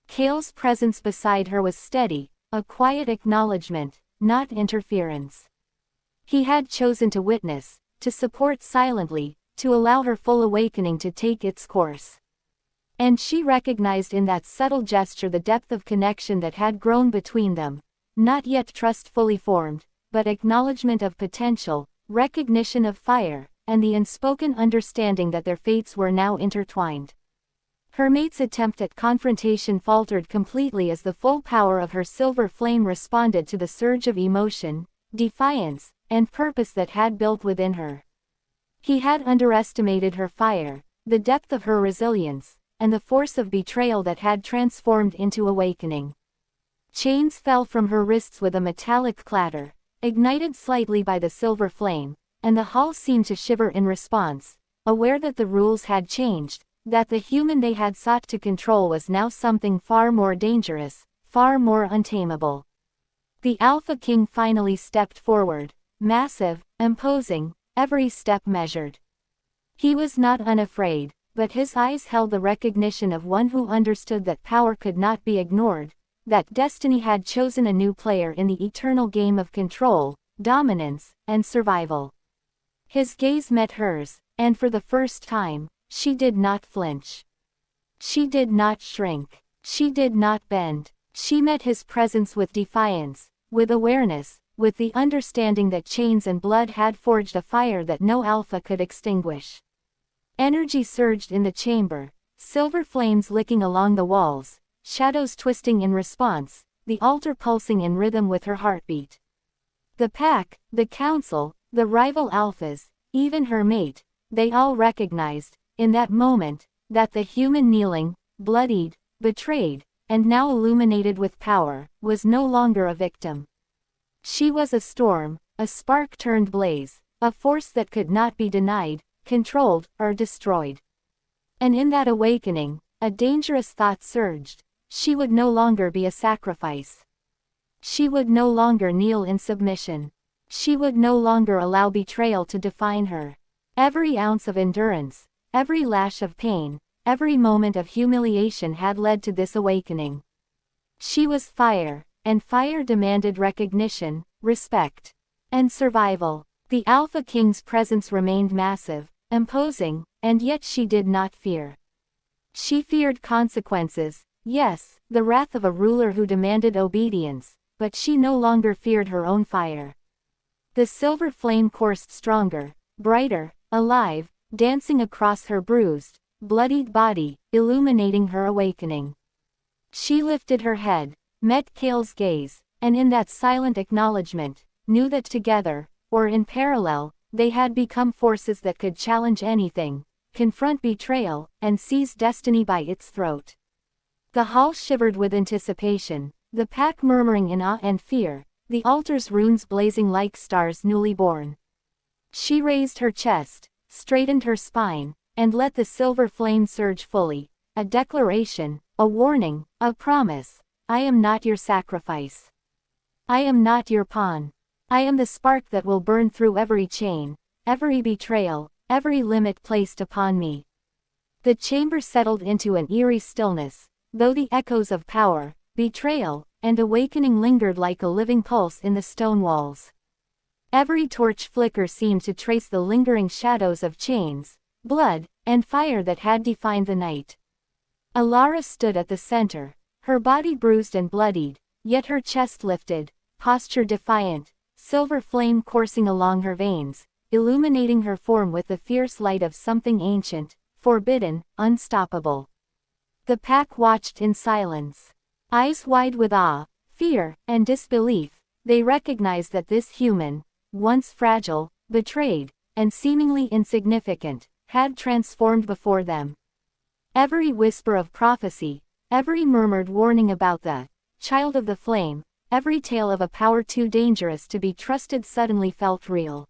Kale's presence beside her was steady, a quiet acknowledgement, not interference. He had chosen to witness, to support silently, to allow her full awakening to take its course. And she recognized in that subtle gesture the depth of connection that had grown between them, not yet trust fully formed, but acknowledgement of potential, recognition of fire, and the unspoken understanding that their fates were now intertwined. Her mate's attempt at confrontation faltered completely as the full power of her silver flame responded to the surge of emotion, defiance, and purpose that had built within her. He had underestimated her fire, the depth of her resilience, and the force of betrayal that had transformed into awakening. Chains fell from her wrists with a metallic clatter, ignited slightly by the silver flame, and the hall seemed to shiver in response, aware that the rules had changed, that the human they had sought to control was now something far more dangerous, far more untamable. The Alpha King finally stepped forward, massive, imposing, every step measured. He was not unafraid, but his eyes held the recognition of one who understood that power could not be ignored, that destiny had chosen a new player in the eternal game of control, dominance, and survival. His gaze met hers, and for the first time, she did not flinch. She did not shrink. She did not bend. She met his presence with defiance, with awareness, with the understanding that chains and blood had forged a fire that no alpha could extinguish. Energy surged in the chamber, silver flames licking along the walls, shadows twisting in response, the altar pulsing in rhythm with her heartbeat. The pack, the council, the rival alphas, even her mate, they all recognized, in that moment, that the human kneeling, bloodied, betrayed, and now illuminated with power, was no longer a victim. She was a storm, a spark turned blaze, a force that could not be denied, controlled, or destroyed. And in that awakening, a dangerous thought surged. She would no longer be a sacrifice. She would no longer kneel in submission. She would no longer allow betrayal to define her. Every ounce of endurance, every lash of pain, every moment of humiliation had led to this awakening. She was fire, and fire demanded recognition, respect, and survival. The Alpha King's presence remained massive, imposing, and yet she did not fear. She feared consequences, yes, the wrath of a ruler who demanded obedience, but she no longer feared her own fire. The silver flame coursed stronger, brighter, alive, dancing across her bruised, bloodied body, illuminating her awakening. She lifted her head, met Kale's gaze, and in that silent acknowledgement, knew that together, or in parallel, they had become forces that could challenge anything, confront betrayal, and seize destiny by its throat. The hall shivered with anticipation, the pack murmuring in awe and fear, the altar's runes blazing like stars newly born. She raised her chest, straightened her spine, and let the silver flame surge fully, a declaration, a warning, a promise. I am not your sacrifice. I am not your pawn. I am the spark that will burn through every chain, every betrayal, every limit placed upon me. The chamber settled into an eerie stillness, though the echoes of power, betrayal, and awakening lingered like a living pulse in the stone walls. Every torch flicker seemed to trace the lingering shadows of chains, blood, and fire that had defined the night. Alara stood at the center, her body bruised and bloodied, yet her chest lifted, posture defiant, silver flame coursing along her veins, illuminating her form with the fierce light of something ancient, forbidden, unstoppable. The pack watched in silence. Eyes wide with awe, fear, and disbelief, they recognized that this human, once fragile, betrayed, and seemingly insignificant, had transformed before them. Every whisper of prophecy, every murmured warning about the child of the flame, every tale of a power too dangerous to be trusted suddenly felt real.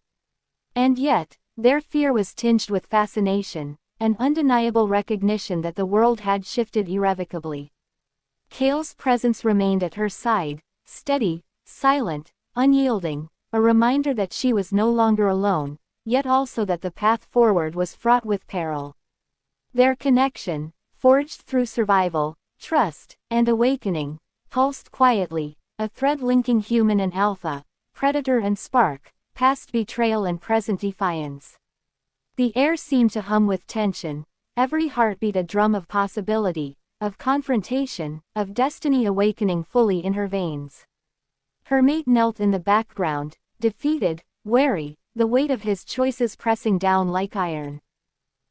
And yet, their fear was tinged with fascination, an undeniable recognition that the world had shifted irrevocably. Kale's presence remained at her side, steady, silent, unyielding, a reminder that she was no longer alone, yet also that the path forward was fraught with peril. Their connection, forged through survival, trust, and awakening, pulsed quietly, a thread linking human and alpha, predator and spark, past betrayal and present defiance. The air seemed to hum with tension, every heartbeat a drum of possibility, of confrontation, of destiny awakening fully in her veins. Her mate knelt in the background, defeated, wary, the weight of his choices pressing down like iron.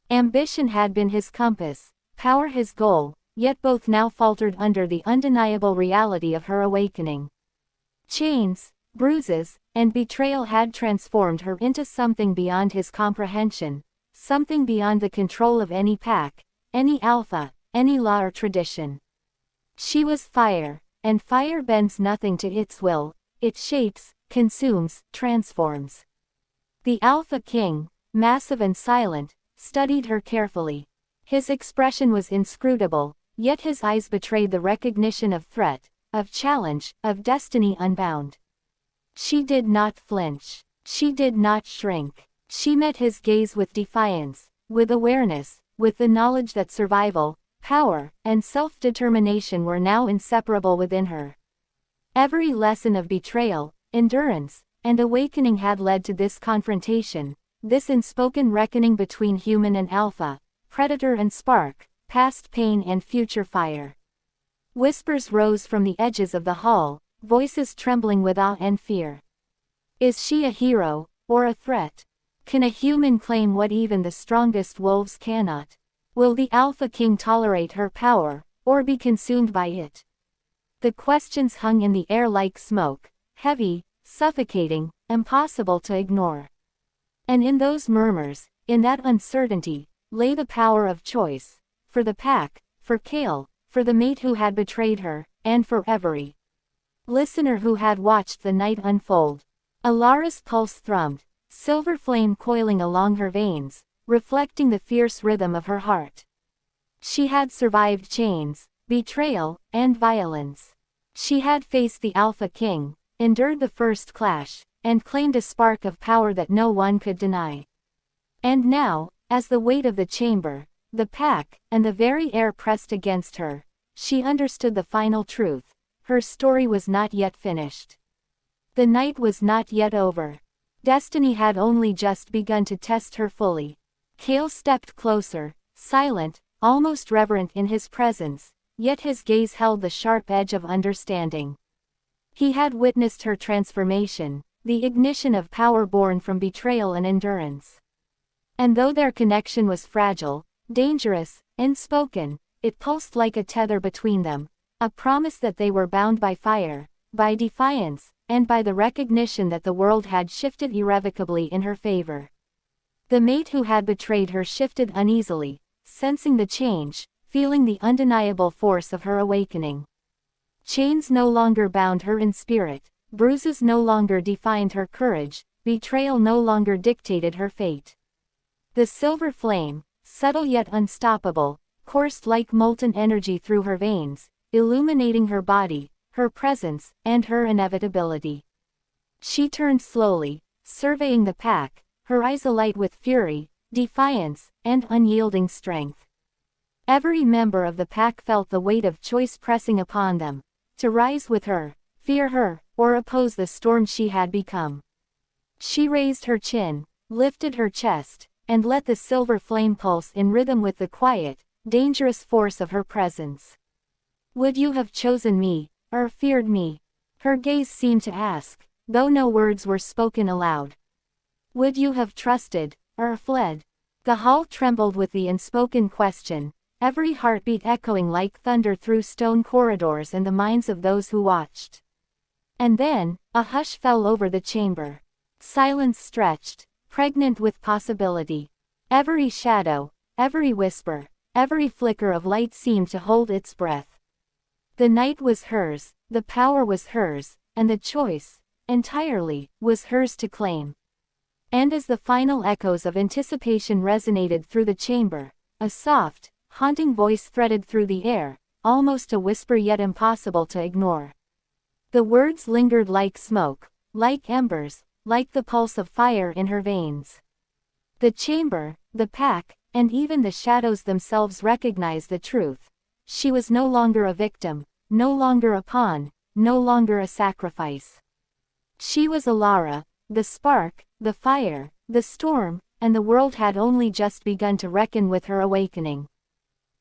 Ambition had been his compass, power his goal, yet both now faltered under the undeniable reality of her awakening. Chains, bruises, and betrayal had transformed her into something beyond his comprehension, something beyond the control of any pack, any alpha, any law or tradition. She was fire, and fire bends nothing to its will, it shapes, consumes, transforms. The Alpha King, massive and silent, studied her carefully. His expression was inscrutable, yet his eyes betrayed the recognition of threat, of challenge, of destiny unbound. She did not flinch. She did not shrink. She met his gaze with defiance, with awareness, with the knowledge that survival, power, and self-determination were now inseparable within her. Every lesson of betrayal, endurance, and awakening had led to this confrontation, this unspoken reckoning between human and alpha, predator and spark, past pain and future fire. Whispers rose from the edges of the hall, voices trembling with awe and fear. Is she a hero, or a threat? Can a human claim what even the strongest wolves cannot? Will the Alpha King tolerate her power, or be consumed by it? The questions hung in the air like smoke, heavy, suffocating, impossible to ignore. And in those murmurs, in that uncertainty, lay the power of choice, for the pack, for Kale, for the mate who had betrayed her, and for every listener who had watched the night unfold. Alara's pulse thrummed, silver flame coiling along her veins, reflecting the fierce rhythm of her heart. She had survived chains, betrayal, and violence. She had faced the Alpha King, endured the first clash, and claimed a spark of power that no one could deny. And now, as the weight of the chamber, the pack, and the very air pressed against her, she understood the final truth. Her story was not yet finished. The night was not yet over. Destiny had only just begun to test her fully. Kale stepped closer, silent, almost reverent in his presence, yet his gaze held the sharp edge of understanding. He had witnessed her transformation, the ignition of power born from betrayal and endurance. And though their connection was fragile, dangerous, unspoken, it pulsed like a tether between them, a promise that they were bound by fire, by defiance, and by the recognition that the world had shifted irrevocably in her favor. The mate who had betrayed her shifted uneasily, sensing the change, feeling the undeniable force of her awakening. Chains no longer bound her in spirit, bruises no longer defined her courage, betrayal no longer dictated her fate. The silver flame, subtle yet unstoppable, coursed like molten energy through her veins, illuminating her body, her presence, and her inevitability. She turned slowly, surveying the pack, her eyes alight with fury, defiance, and unyielding strength. Every member of the pack felt the weight of choice pressing upon them, to rise with her, fear her, or oppose the storm she had become. She raised her chin, lifted her chest, and let the silver flame pulse in rhythm with the quiet, dangerous force of her presence. Would you have chosen me, or feared me? Her gaze seemed to ask, though no words were spoken aloud. Would you have trusted, or fled? The hall trembled with the unspoken question, every heartbeat echoing like thunder through stone corridors and the minds of those who watched. And then, a hush fell over the chamber. Silence stretched, pregnant with possibility. Every shadow, every whisper, every flicker of light seemed to hold its breath. The night was hers, the power was hers, and the choice, entirely, was hers to claim. And as the final echoes of anticipation resonated through the chamber, a soft, haunting voice threaded through the air, almost a whisper yet impossible to ignore. The words lingered like smoke, like embers, like the pulse of fire in her veins. The chamber, the pack, and even the shadows themselves recognized the truth. She was no longer a victim, no longer a pawn, no longer a sacrifice. She was Alara, the spark, the fire, the storm, and the world had only just begun to reckon with her awakening.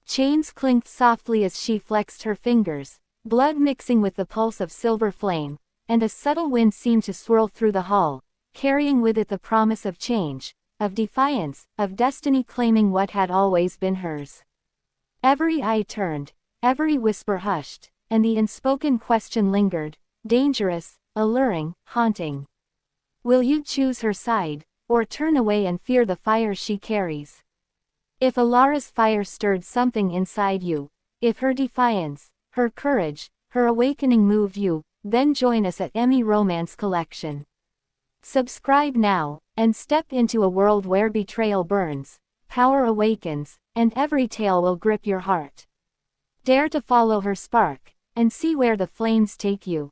Chains clinked softly as she flexed her fingers, blood mixing with the pulse of silver flame, and a subtle wind seemed to swirl through the hall, carrying with it the promise of change, of defiance, of destiny claiming what had always been hers. Every eye turned, every whisper hushed, and the unspoken question lingered, dangerous, alluring, haunting. Will you choose her side, or turn away and fear the fire she carries? If Alara's fire stirred something inside you, if her defiance, her courage, her awakening moved you, then join us at Emmy Romance Collection. Subscribe now, and step into a world where betrayal burns, power awakens, and every tale will grip your heart. Dare to follow her spark, and see where the flames take you.